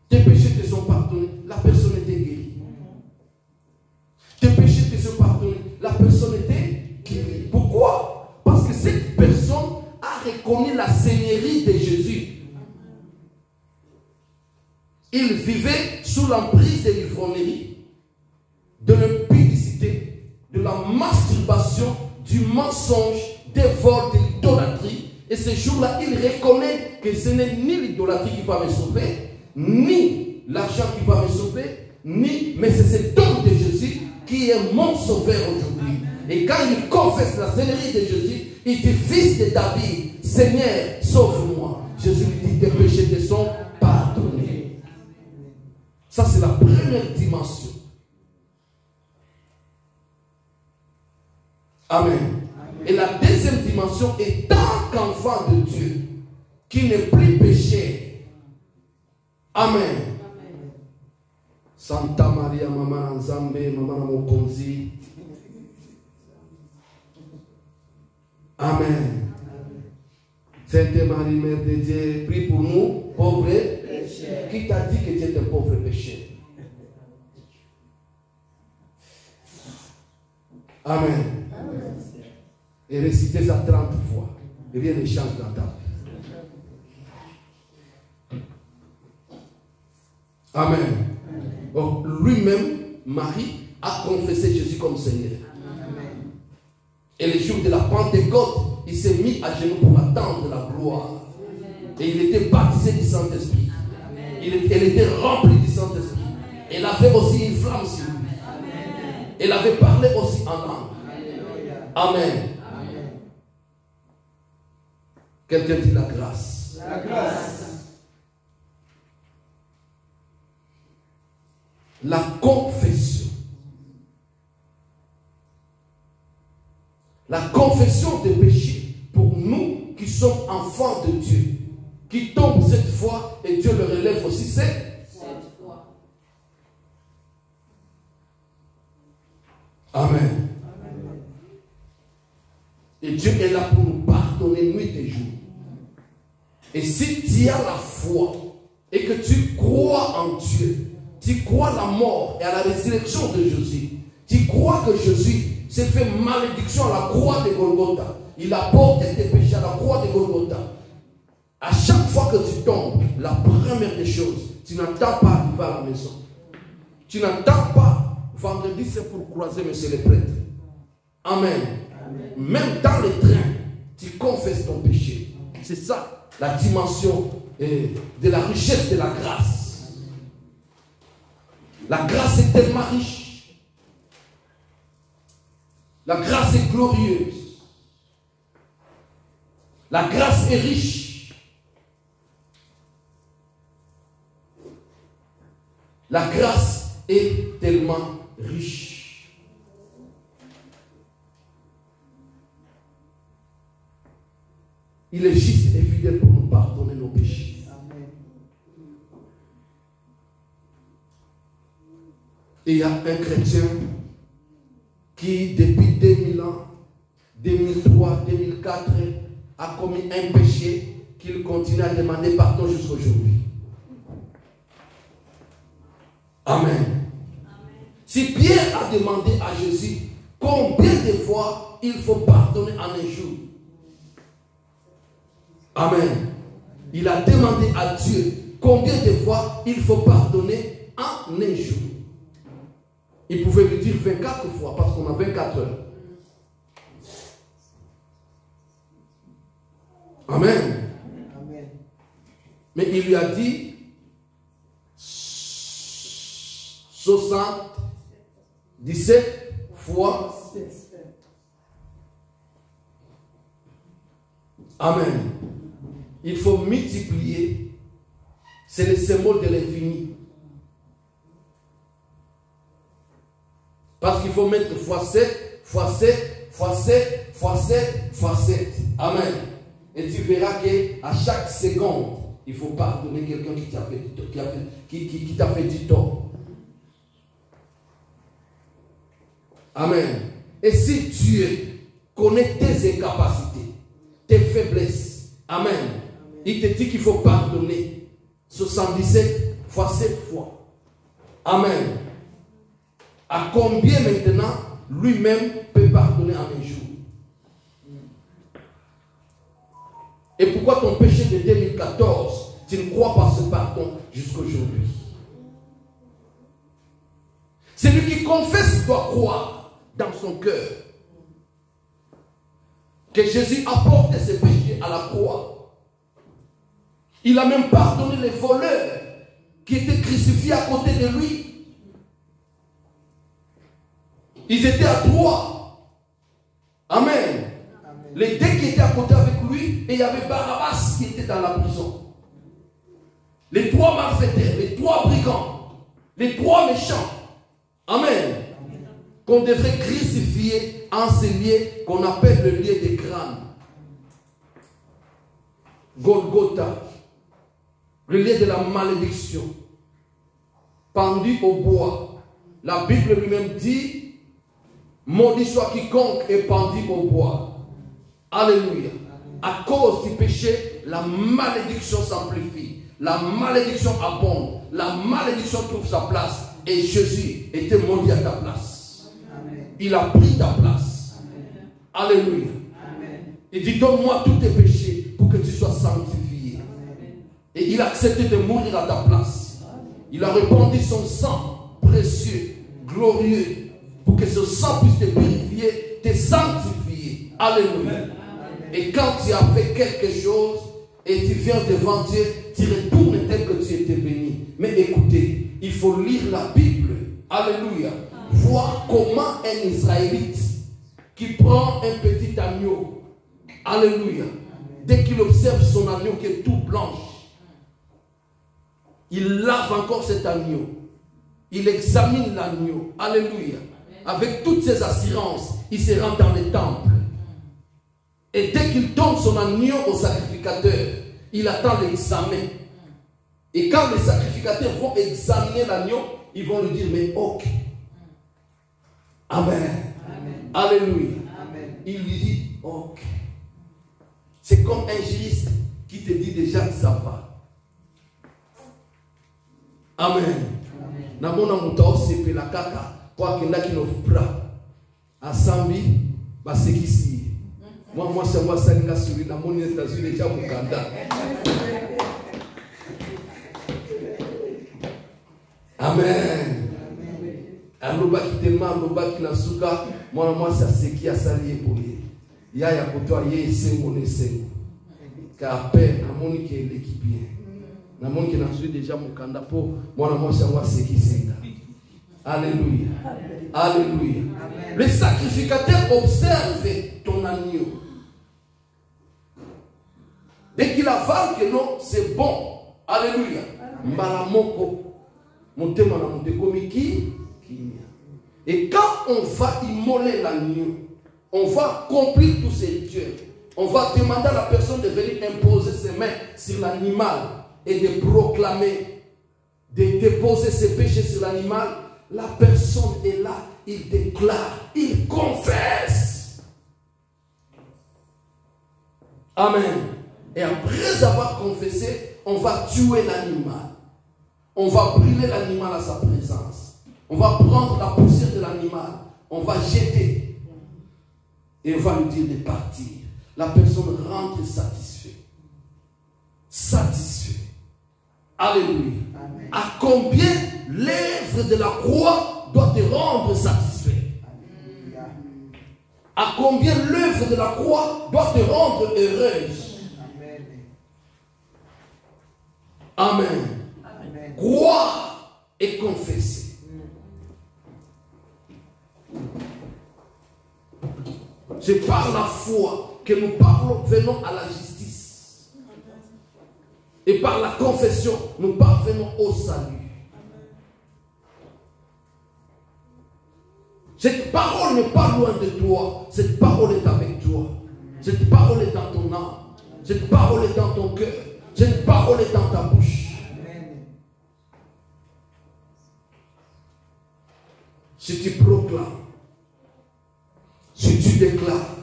Tes péchés te sont pardonnés. La personne était guérie. Tes péchés te sont pardonnés. La personne était guérie. Pourquoi? Parce que cette personne a reconnu la Seigneurie de Jésus. Il vivait sous l'emprise de l'ivrognerie, de l'impudicité, de la masturbation, du mensonge, des vols, de l'idolâtrie. Et ce jour-là, il reconnaît que ce n'est ni l'idolâtrie qui va me sauver, ni l'argent qui va me sauver, mais c'est cet homme de Jésus qui est mon sauveur aujourd'hui. Et quand il confesse la Seigneurie de Jésus, il dit, fils de David, Seigneur, sauve-moi. Jésus lui dit, tes péchés te sont pardonnés. Ça, c'est la première dimension. Amen. Et la deuxième dimension est tant qu'enfant de Dieu, qui n'est plus péché. Amen. Santa Maria, Maman Nzambe, Maman Mokonzi. Amen. Sainte Marie, Mère de Dieu, prie pour nous, pauvres pécheurs. Qui t'a dit que tu es un pauvre pécheur? Amen. Et récitez ça 30 fois. Et rien ne change dans ta vie. Amen. Donc, lui-même, Marie, a confessé Jésus comme Seigneur. Amen. Et le jour de la Pentecôte, il s'est mis à genoux pour attendre la gloire. Et il était baptisé du Saint-Esprit. Elle était remplie du Saint-Esprit. Elle avait aussi une flamme sur lui. Elle avait parlé aussi en langue. Amen. Quelqu'un dit la grâce. La grâce. La confession. La confession des péchés pour nous qui sommes enfants de Dieu, qui tombent cette fois et Dieu le relève aussi cette fois. Amen. Et Dieu est là pour nous pardonner nuit et jour. Et si tu as la foi et que tu crois en Dieu, tu crois à la mort et à la résurrection de Jésus, tu crois que Jésus s'est fait malédiction à la croix de Golgotha, il a porté tes péchés à la croix de Golgotha. À chaque fois que tu tombes, la première des choses, tu n'attends pas arriver à la maison. Tu n'attends pas, vendredi c'est pour croiser monsieur le prêtre. Amen. Même dans les trains, tu confesses ton péché. C'est ça la dimension de la richesse de la grâce. La grâce est tellement riche. La grâce est glorieuse. La grâce est riche. La grâce est tellement riche. Il est juste et fidèle pour nous pardonner nos péchés. Amen. Et il y a un chrétien qui, depuis 2000 ans, 2003, 2004, a commis un péché qu'il continue à demander pardon jusqu'à aujourd'hui. Amen. Si Pierre a demandé à Jésus combien de fois il faut pardonner en un jour, amen. Il a demandé à Dieu combien de fois il faut pardonner en un jour. Il pouvait lui dire 24 fois parce qu'on a 24 heures. Amen. Amen. Mais il lui a dit 77 fois. Amen. Il faut multiplier. C'est le symbole de l'infini. Parce qu'il faut mettre fois 7, fois 7, fois 7, fois 7, fois 7. Amen. Et tu verras qu'à chaque seconde, il faut pardonner quelqu'un qui t'a fait du tort. Amen. Et si Dieu connaît tes incapacités, tes faiblesses, amen, il te dit qu'il faut pardonner 77 fois 7 fois. Amen. À combien maintenant lui-même peut pardonner en un jour? Et pourquoi ton péché de 2014, tu ne crois pas ce pardon jusqu'à aujourd'hui? Celui qui confesse doit croire dans son cœur que Jésus a porté ses péchés à la croix. Il a même pardonné les voleurs qui étaient crucifiés à côté de lui. Ils étaient à 3. Amen. Les deux qui étaient à côté avec lui, et il y avait Barabbas qui était dans la prison. Les 3 malfaiteurs, les 3 brigands, les 3 méchants. Amen. Qu'on devrait crucifier en ce lieu qu'on appelle le lieu des crânes. Golgotha, le lieu de la malédiction. Pendu au bois. La Bible lui-même dit, maudit soit quiconque est pendu au bois. Alléluia. À cause du péché, la malédiction s'amplifie. La malédiction abonde. La malédiction trouve sa place. Et Jésus était maudit à ta place. Amen. Il a pris ta place. Amen. Alléluia. Amen. Il dit, donne-moi tous tes péchés pour que tu sois sanctifié. Amen. Et il a accepté de mourir à ta place. Il a répandu son sang précieux, glorieux, pour que ce sang puisse te purifier, te sanctifier. Alléluia. Amen. Et quand tu as fait quelque chose et tu viens devant Dieu, tu retournes tel que tu étais venu. Mais écoutez, il faut lire la Bible. Alléluia. Voir comment un Israélite qui prend un petit agneau. Alléluia. Dès qu'il observe son agneau qui est tout blanche, il lave encore cet agneau. Il examine l'agneau. Alléluia. Avec toutes ses assurances, il se rend dans le temple. Et dès qu'il donne son agneau au sacrificateur, il attend l'examen. Et quand les sacrificateurs vont examiner l'agneau, ils vont lui dire, mais ok. Amen. Amen. Alléluia. Amen. Il lui dit, ok. C'est comme un juriste qui te dit déjà que ça va. Amen. Namona mutao sepe la kaka kwa kenda kinofra. Asambi basekisi. Moi c'est moi salinga suri na moni États-Unis déjà mukanda. Amen. Amen. aloba qui tellement aloba qui na suka moi ça c'est qui a sali eboye ya ya kotoa ye sengo ne sengo car père na moni qui est l'équipe bien na moni qui na suit déjà mon kanda po moi ça moi c'est qui senga. Alléluia. Alléluia. Le sacrificateur observe ton agneau. Dès qu'il avale que non, c'est bon. Alléluia. Malamoko. Montez-moi dans mon décomiki. Et quand on va immoler l'agneau, on va accomplir tous ces dieux. On va demander à la personne de venir imposer ses mains sur l'animal et de proclamer, de déposer ses péchés sur l'animal. La personne est là, il déclare, il confesse. Amen. Et après avoir confessé, on va tuer l'animal. On va brûler l'animal à sa présence. On va prendre la poussière de l'animal. On va jeter. Et on va lui dire de partir. La personne rentre satisfaite. Satisfait. Alléluia. Amen. À combien l'œuvre de la croix doit te rendre satisfait? Amen. À combien l'œuvre de la croix doit te rendre heureuse? Amen. Amen. Croire et confesser. C'est par la foi que nous venons à la justice. Et par la confession, nous parvenons au salut. Cette parole n'est pas loin de toi. Cette parole est avec toi. Cette parole est dans ton âme. Cette parole est dans ton cœur. Cette parole est dans ta bouche. Si tu proclames, si tu déclares,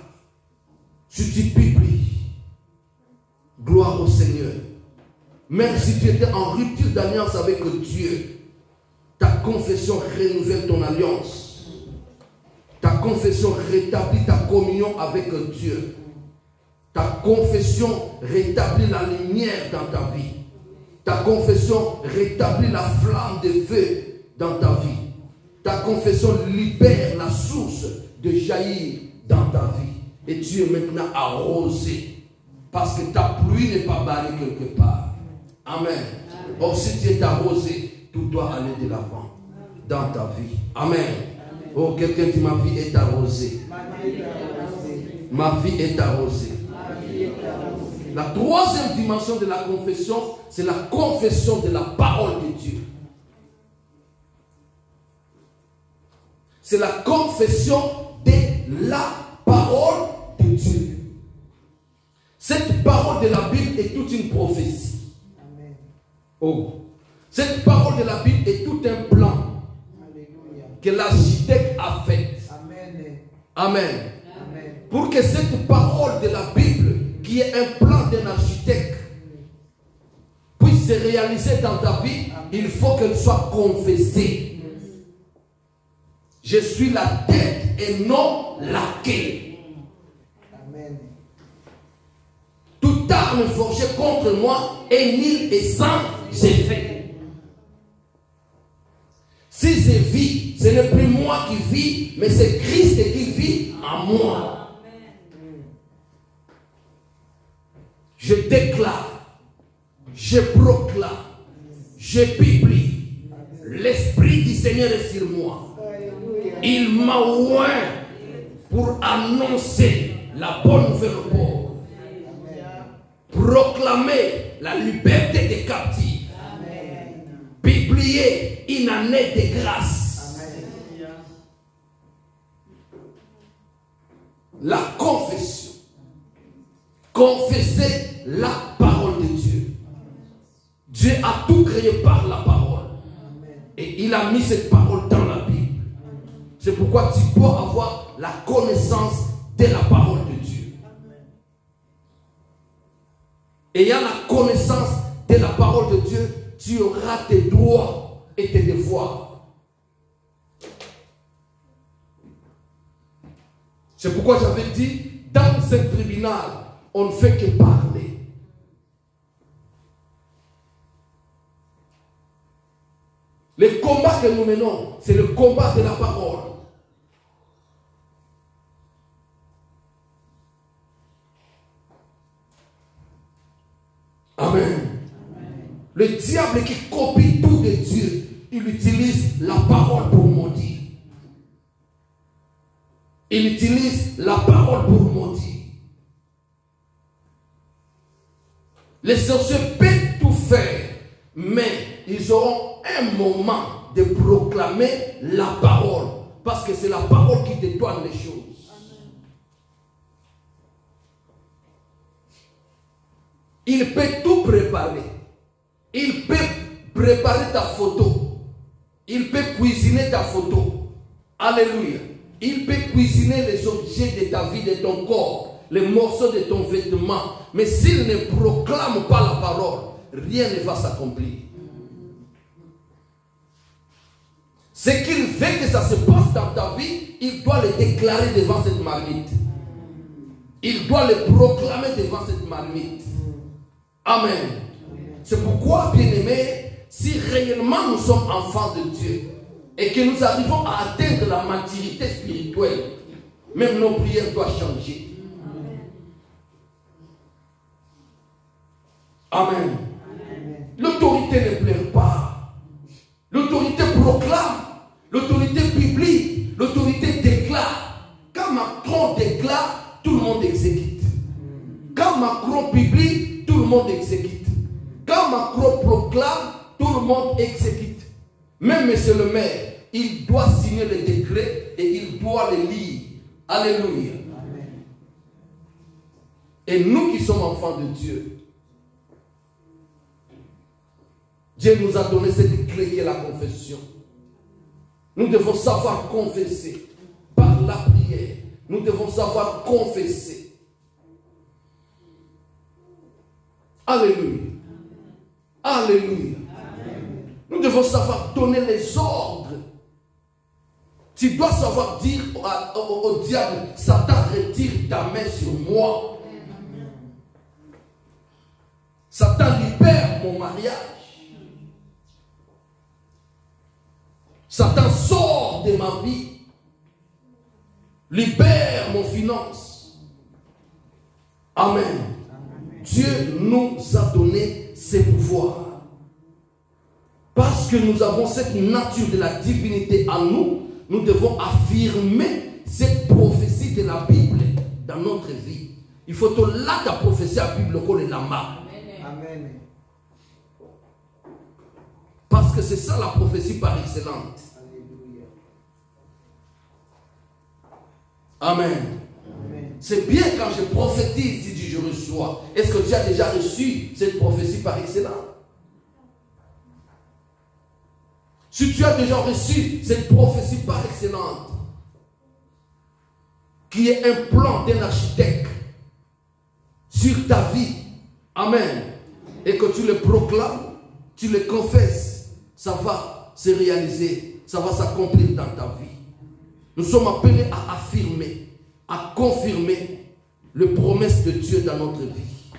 si tu publies, gloire au Seigneur. Même si tu étais en rupture d'alliance avec Dieu, ta confession renouvelle ton alliance. Ta confession rétablit ta communion avec Dieu. Ta confession rétablit la lumière dans ta vie. Ta confession rétablit la flamme de feu dans ta vie. Ta confession libère la source de jaillir dans ta vie. Et tu es maintenant arrosé. Parce que ta pluie n'est pas barrée quelque part. Amen. Or, si tu es arrosé, tout doit aller de l'avant dans ta vie. Amen. Oh, quelqu'un dit ma vie est arrosée. Ma vie est arrosée. La troisième dimension de la confession, c'est la confession de la parole de Dieu. C'est la confession de la parole de Dieu. Cette parole de la Bible est toute une prophétie. Amen. Oh. Cette parole de la Bible est tout un plan. Alléluia. Que l'architecte a fait. Amen. Amen. Amen. Pour que cette parole de la Bible, qui est un plan d'un architecte, puisse se réaliser dans ta vie, amen, il faut qu'elle soit confessée. Je suis la tête et non la queue. Amen. Toute arme forgée contre moi est nulle et sans effet. Si je vis, ce n'est plus moi qui vis, mais c'est Christ qui vit en moi. Amen. Je déclare, je proclame, je publie. L'Esprit du Seigneur est sur moi. Il m'a oint pour annoncer la bonne nouvelle aux pauvres. Proclamer la liberté des captifs. Amen. Publier une année de grâce. Amen. La confession. Confesser la parole de Dieu. Dieu a tout créé par la parole. Et il a mis cette parole dans la Bible. C'est pourquoi tu dois avoir la connaissance de la parole de Dieu. Ayant la connaissance de la parole de Dieu, tu auras tes droits et tes devoirs. C'est pourquoi j'avais dit, dans ce tribunal, on ne fait que parler. Le combat que nous menons, c'est le combat de la parole. Amen. Le diable qui copie tout de Dieu, il utilise la parole pour maudire. Il utilise la parole pour maudire. Les sorciers peuvent tout faire, mais ils auront un moment de proclamer la parole. Parce que c'est la parole qui détourne les choses. Il peut tout préparer. Il peut préparer ta photo. Il peut cuisiner ta photo. Alléluia. Il peut cuisiner les objets de ta vie, de ton corps, les morceaux de ton vêtement. Mais s'il ne proclame pas la parole, rien ne va s'accomplir. Ce qu'il veut que ça se passe dans ta vie, il doit le déclarer devant cette marmite. Il doit le proclamer devant cette marmite. Amen. C'est pourquoi, bien-aimés, si réellement nous sommes enfants de Dieu et que nous arrivons à atteindre la maturité spirituelle, même nos prières doivent changer. Amen. L'autorité ne pleure pas. L'autorité proclame. L'autorité publie. L'autorité déclare. Quand Macron déclare, tout le monde exécute. Quand Macron publie, tout le monde exécute. Quand Macron proclame, tout le monde exécute. Même monsieur le maire, il doit signer le décret et il doit le lire. Alléluia. Amen. Et nous qui sommes enfants de Dieu, Dieu nous a donné cette clé qui est la confession. Nous devons savoir confesser par la prière. Nous devons savoir confesser. Alléluia. Alléluia. Nous devons savoir donner les ordres. Tu dois savoir dire au diable, Satan, retire ta main sur moi. Satan, libère mon mariage. Satan, sort de ma vie. Libère mon finance. Amen. Dieu nous a donné ses pouvoirs. Parce que nous avons cette nature de la divinité en nous, nous devons affirmer cette prophétie de la Bible dans notre vie. Il faut que là ta prophétie à la Bible qu'on la marque. Amen. Parce que c'est ça la prophétie par excellence. Amen. C'est bien quand je prophétise, tu dis je reçois. Est-ce que tu as déjà reçu cette prophétie par excellence? Si tu as déjà reçu cette prophétie par excellence, qui est un plan d'un architecte sur ta vie, amen, et que tu le proclames, tu le confesses, ça va se réaliser, ça va s'accomplir dans ta vie. Nous sommes appelés à affirmer, à confirmer les promesses de Dieu dans notre vie.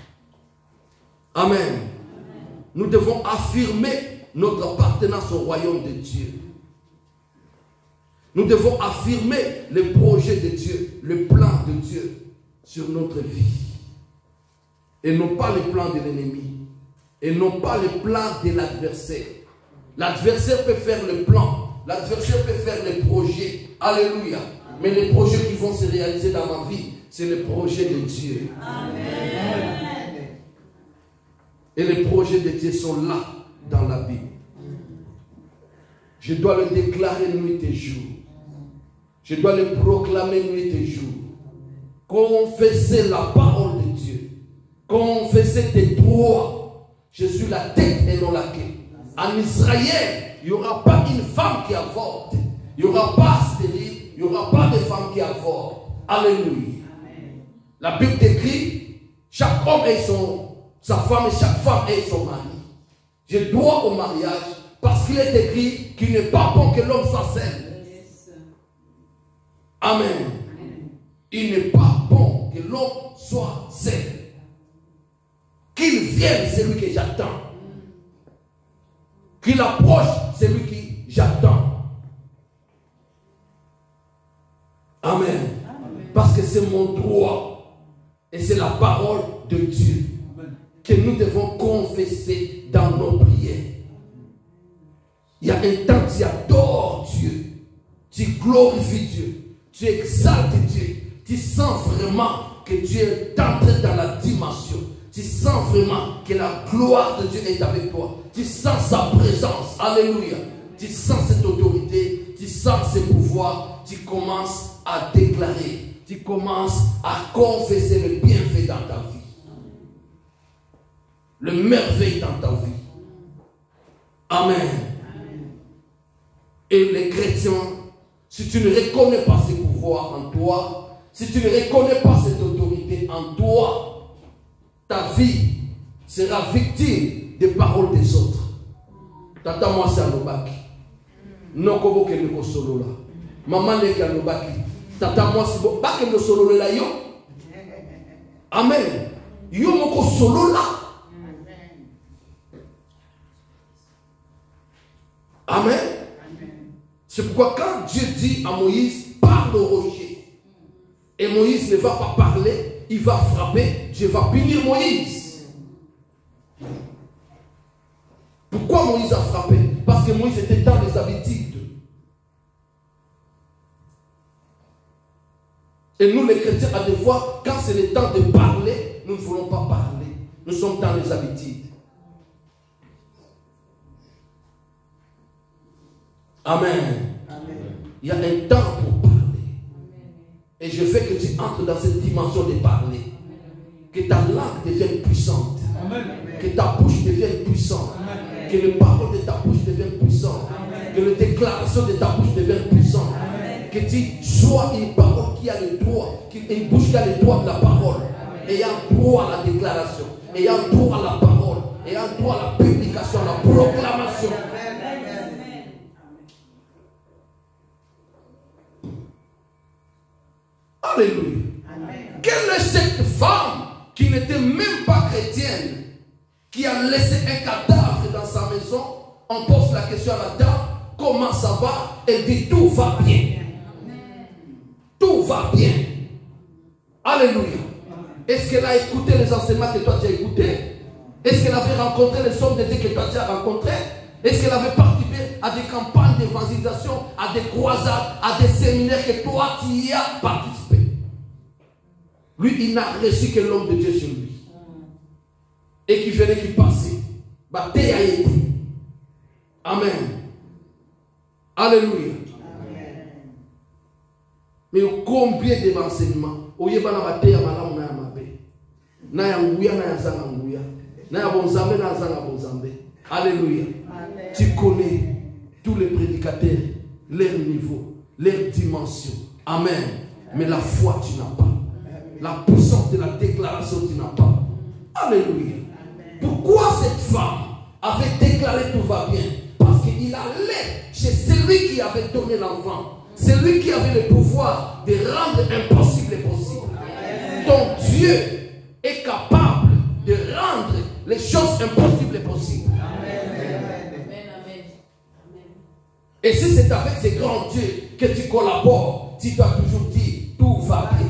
Amen. Nous devons affirmer notre appartenance au royaume de Dieu. Nous devons affirmer le projet de Dieu, le plan de Dieu sur notre vie. Et non pas les plans de l'ennemi. Et non pas les plans de l'adversaire. L'adversaire peut faire le plan. L'adversaire peut faire les projets. Alléluia. Mais les projets qui vont se réaliser dans ma vie, c'est le projet de Dieu. Amen. Et les projets de Dieu sont là, dans la Bible. Je dois le déclarer nuit et jour. Je dois le proclamer nuit et jour. Confesser la parole de Dieu. Confesser tes droits. Je suis la tête et non la queue. En Israël, il n'y aura pas une femme qui avorte. Il n'y aura pas stérile. Il n'y aura pas de femme qui avorte. Alléluia. Amen. La Bible décrit, chaque homme ait sa femme et chaque femme ait son mari. J'ai droit au mariage parce qu'il est écrit qu'il n'est pas bon que l'homme soit seul. Amen. Il n'est pas bon que l'homme soit seul. Qu'il vienne, c'est lui que j'attends. Qu'il approche, c'est lui qui j'attends. Amen. Parce que c'est mon droit. Et c'est la parole de Dieu que nous devons confesser dans nos prières. Il y a un temps, tu adores Dieu. Tu glorifies Dieu. Tu exaltes Dieu. Tu sens vraiment que Dieu est entré dans la dimension. Tu sens vraiment que la gloire de Dieu est avec toi. Tu sens sa présence. Alléluia. Tu sens cette autorité. Tu sens ses pouvoirs. Tu commences à déclarer. Tu commences à confesser le bienfait dans ta vie. Le merveille dans ta vie. Amen. Et les chrétiens, si tu ne reconnais pas ces pouvoirs en toi, si tu ne reconnais pas cette autorité en toi, ta vie sera victime des paroles des autres. Tata moi c'est Alobaki. Non kobo ke ne solo là. Maman ne ke Alobaki. Tata moi c'est ba ke ne solo là yo. Amen. Yo moko solo là. Amen. C'est pourquoi quand Dieu dit à Moïse, parle au rocher, et Moïse ne va pas parler, il va frapper, Dieu va punir Moïse. Pourquoi Moïse a frappé? Parce que Moïse était dans les habitudes. Et nous les chrétiens, à des fois, quand c'est le temps de parler, nous ne voulons pas parler. Nous sommes dans les habitudes. Amen. Amen. Il y a un temps pour parler. Et je veux que tu entres dans cette dimension de parler. Que ta langue devienne puissante. Amen. Que ta bouche devienne puissante. Amen. Que les paroles de ta bouche deviennent puissantes. Amen. Que les déclarations de ta bouche deviennent puissantes. Amen. Que tu sois une parole qui a le droit, une bouche qui a le droit de la parole. Amen. Ayant droit à la déclaration. Ayant droit à la parole. Ayant droit à la publication, à la proclamation. Alléluia. Amen. Quelle est cette femme qui n'était même pas chrétienne, qui a laissé un cadavre dans sa maison? On pose la question à la dame, comment ça va? Elle dit, tout va bien. Amen. Tout va bien. Alléluia. Est-ce qu'elle a écouté les enseignements que toi tu as écoutés? Est-ce qu'elle avait rencontré les hommes de Dieu que toi tu as rencontrés? Est-ce qu'elle avait participé à des campagnes d'évangélisation, à des croisades, à des séminaires que toi tu y as participé? Lui, il n'a reçu que l'homme de Dieu sur lui. Et qui venait, qui passait. Amen. Alléluia. Amen. Mais combien d'enseignements? Alléluia. Tu connais tous les prédicateurs, leur niveau, leur dimension. Amen. Mais la foi, tu n'as pas. La puissance de la déclaration, tu n'as pas. Alléluia. Pourquoi cette femme avait déclaré tout va bien? Parce qu'il allait chez celui qui avait donné l'enfant. Celui qui avait le pouvoir de rendre impossible possible. Donc Dieu est capable de rendre les choses impossibles possibles. Et si c'est avec ces grands dieux que tu collabores, tu dois toujours dire tout va bien.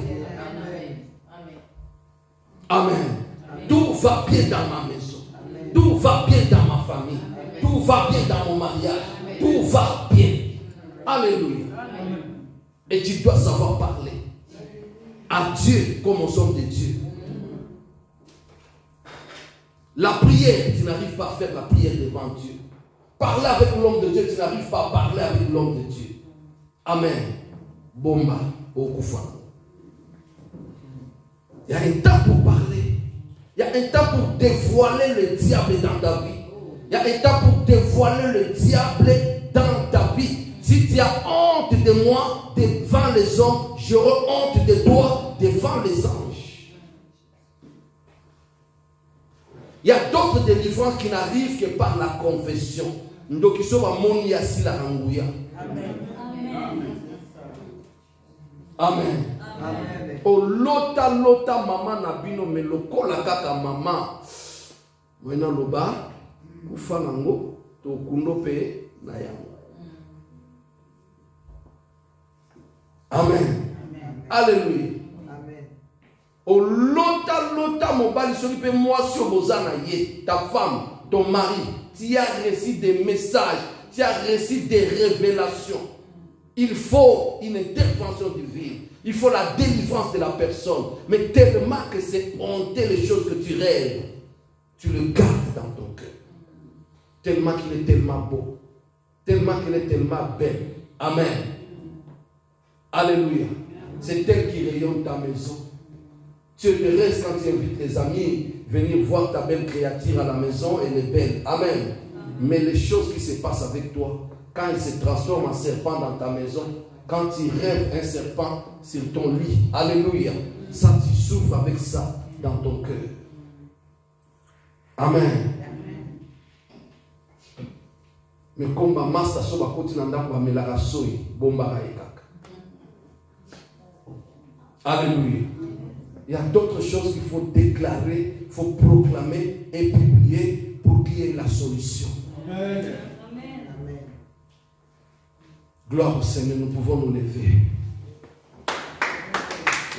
Amen. Amen. Tout va bien dans ma maison. Amen. Tout va bien dans ma famille. Amen. Tout va bien dans mon mariage. Amen. Tout va bien. Alléluia. Amen. Et tu dois savoir parler à Dieu comme aux hommes de Dieu. La prière, tu n'arrives pas à faire la prière devant Dieu. Parler avec l'homme de Dieu, tu n'arrives pas à parler avec l'homme de Dieu. Amen. Bomba, Okufa. Il y a un temps pour parler. Il y a un temps pour dévoiler le diable dans ta vie. Il y a un temps pour dévoiler le diable dans ta vie. Si tu as honte de moi devant les hommes, j'aurai honte de toi devant les anges. Il y a d'autres délivrances qui n'arrivent que par la confession. Donc ils sont à mon yassi la rangouya. Amen. Amen. Amen. O lota mama na bino me lokola kaka mama. Wena loba kufanga ngo to kundo pe na yango. Amen. Alléluia. Au lota mobile sur le moi sur ta femme, ton mari, tu as reçu des messages, tu as reçu des révélations. Il faut une intervention divine. Il faut la délivrance de la personne. Mais tellement que c'est honteux les choses que tu rêves, tu le gardes dans ton cœur. Tellement qu'il est tellement beau. Tellement qu'il est tellement belle. Amen. Alléluia. C'est elle qui rayonne ta maison. Tu te restes quand tu invites les amis venir voir ta belle créature à la maison, elle est belle. Amen. Mais les choses qui se passent avec toi, quand il se transforme en serpent dans ta maison, quand tu rêves un serpent sur ton lit, alléluia, ça tu souffres avec ça dans ton cœur. Amen. Mais comme ma master soba koti na ndako bamelaka soyi bomba ekaka. Alléluia. Il y a d'autres choses qu'il faut déclarer, il faut proclamer et publier pour qu'il y ait la solution. Amen. Gloire au Seigneur, nous pouvons nous lever.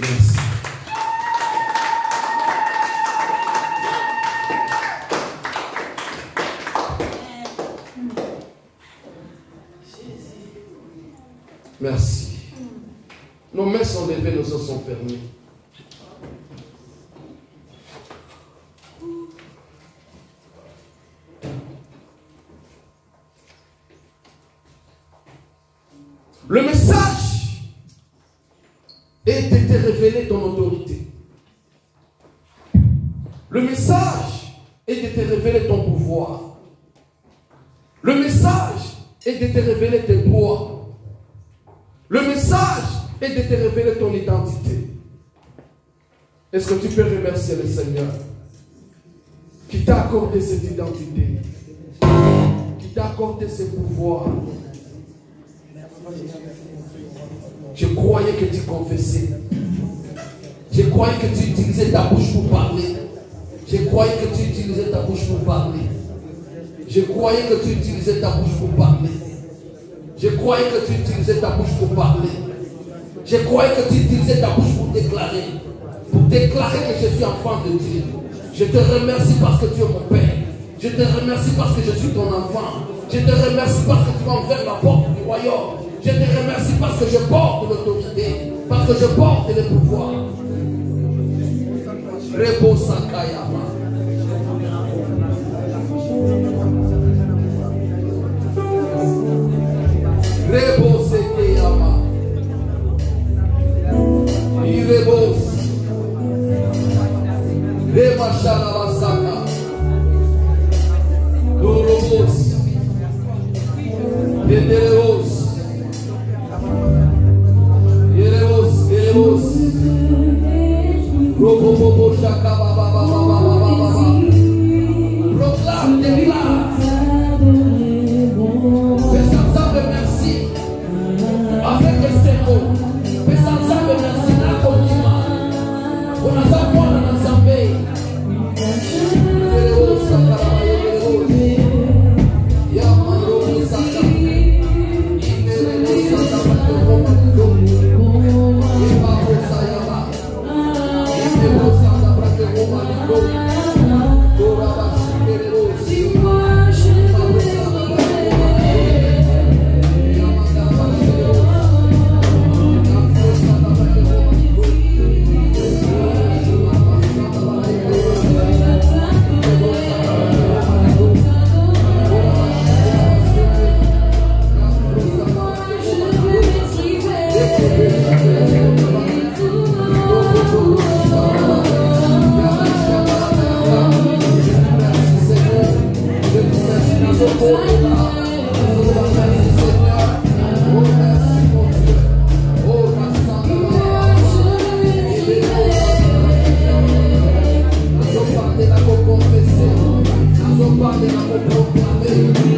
Merci. Merci. Nos mains sont levées, nos yeux sont fermés. Le message est de te révéler ton autorité. Le message est de te révéler ton pouvoir. Le message est de te révéler tes droits. Le message est de te révéler ton identité. Est-ce que tu peux remercier le Seigneur qui t'a accordé cette identité, qui t'a accordé ce pouvoir? Je croyais que tu confessais. Je croyais que tu utilisais ta bouche pour parler. Je croyais que tu utilisais ta bouche pour parler. Je croyais que tu utilisais ta bouche pour parler. Je croyais que tu utilisais ta bouche pour parler. Je croyais que tu utilisais ta bouche pour déclarer. Pour déclarer que je suis enfant de Dieu. Je te remercie parce que tu es mon Père. Je te remercie parce que je suis ton enfant. Je te remercie parce que tu m'as ouvert la porte du royaume. Je te remercie parce que je porte l'autorité, parce que je porte le pouvoir. Rebo Sakayama. Rebo Sekeyama. Irebos. Reba Shalabasaka. Dorobos.Ederos. Proclame, déclare. Fais ensemble merci. Avec ces mots. Fais ensemble merci. On a ça pour nous ensemble. Confesser, nous avons parlé de la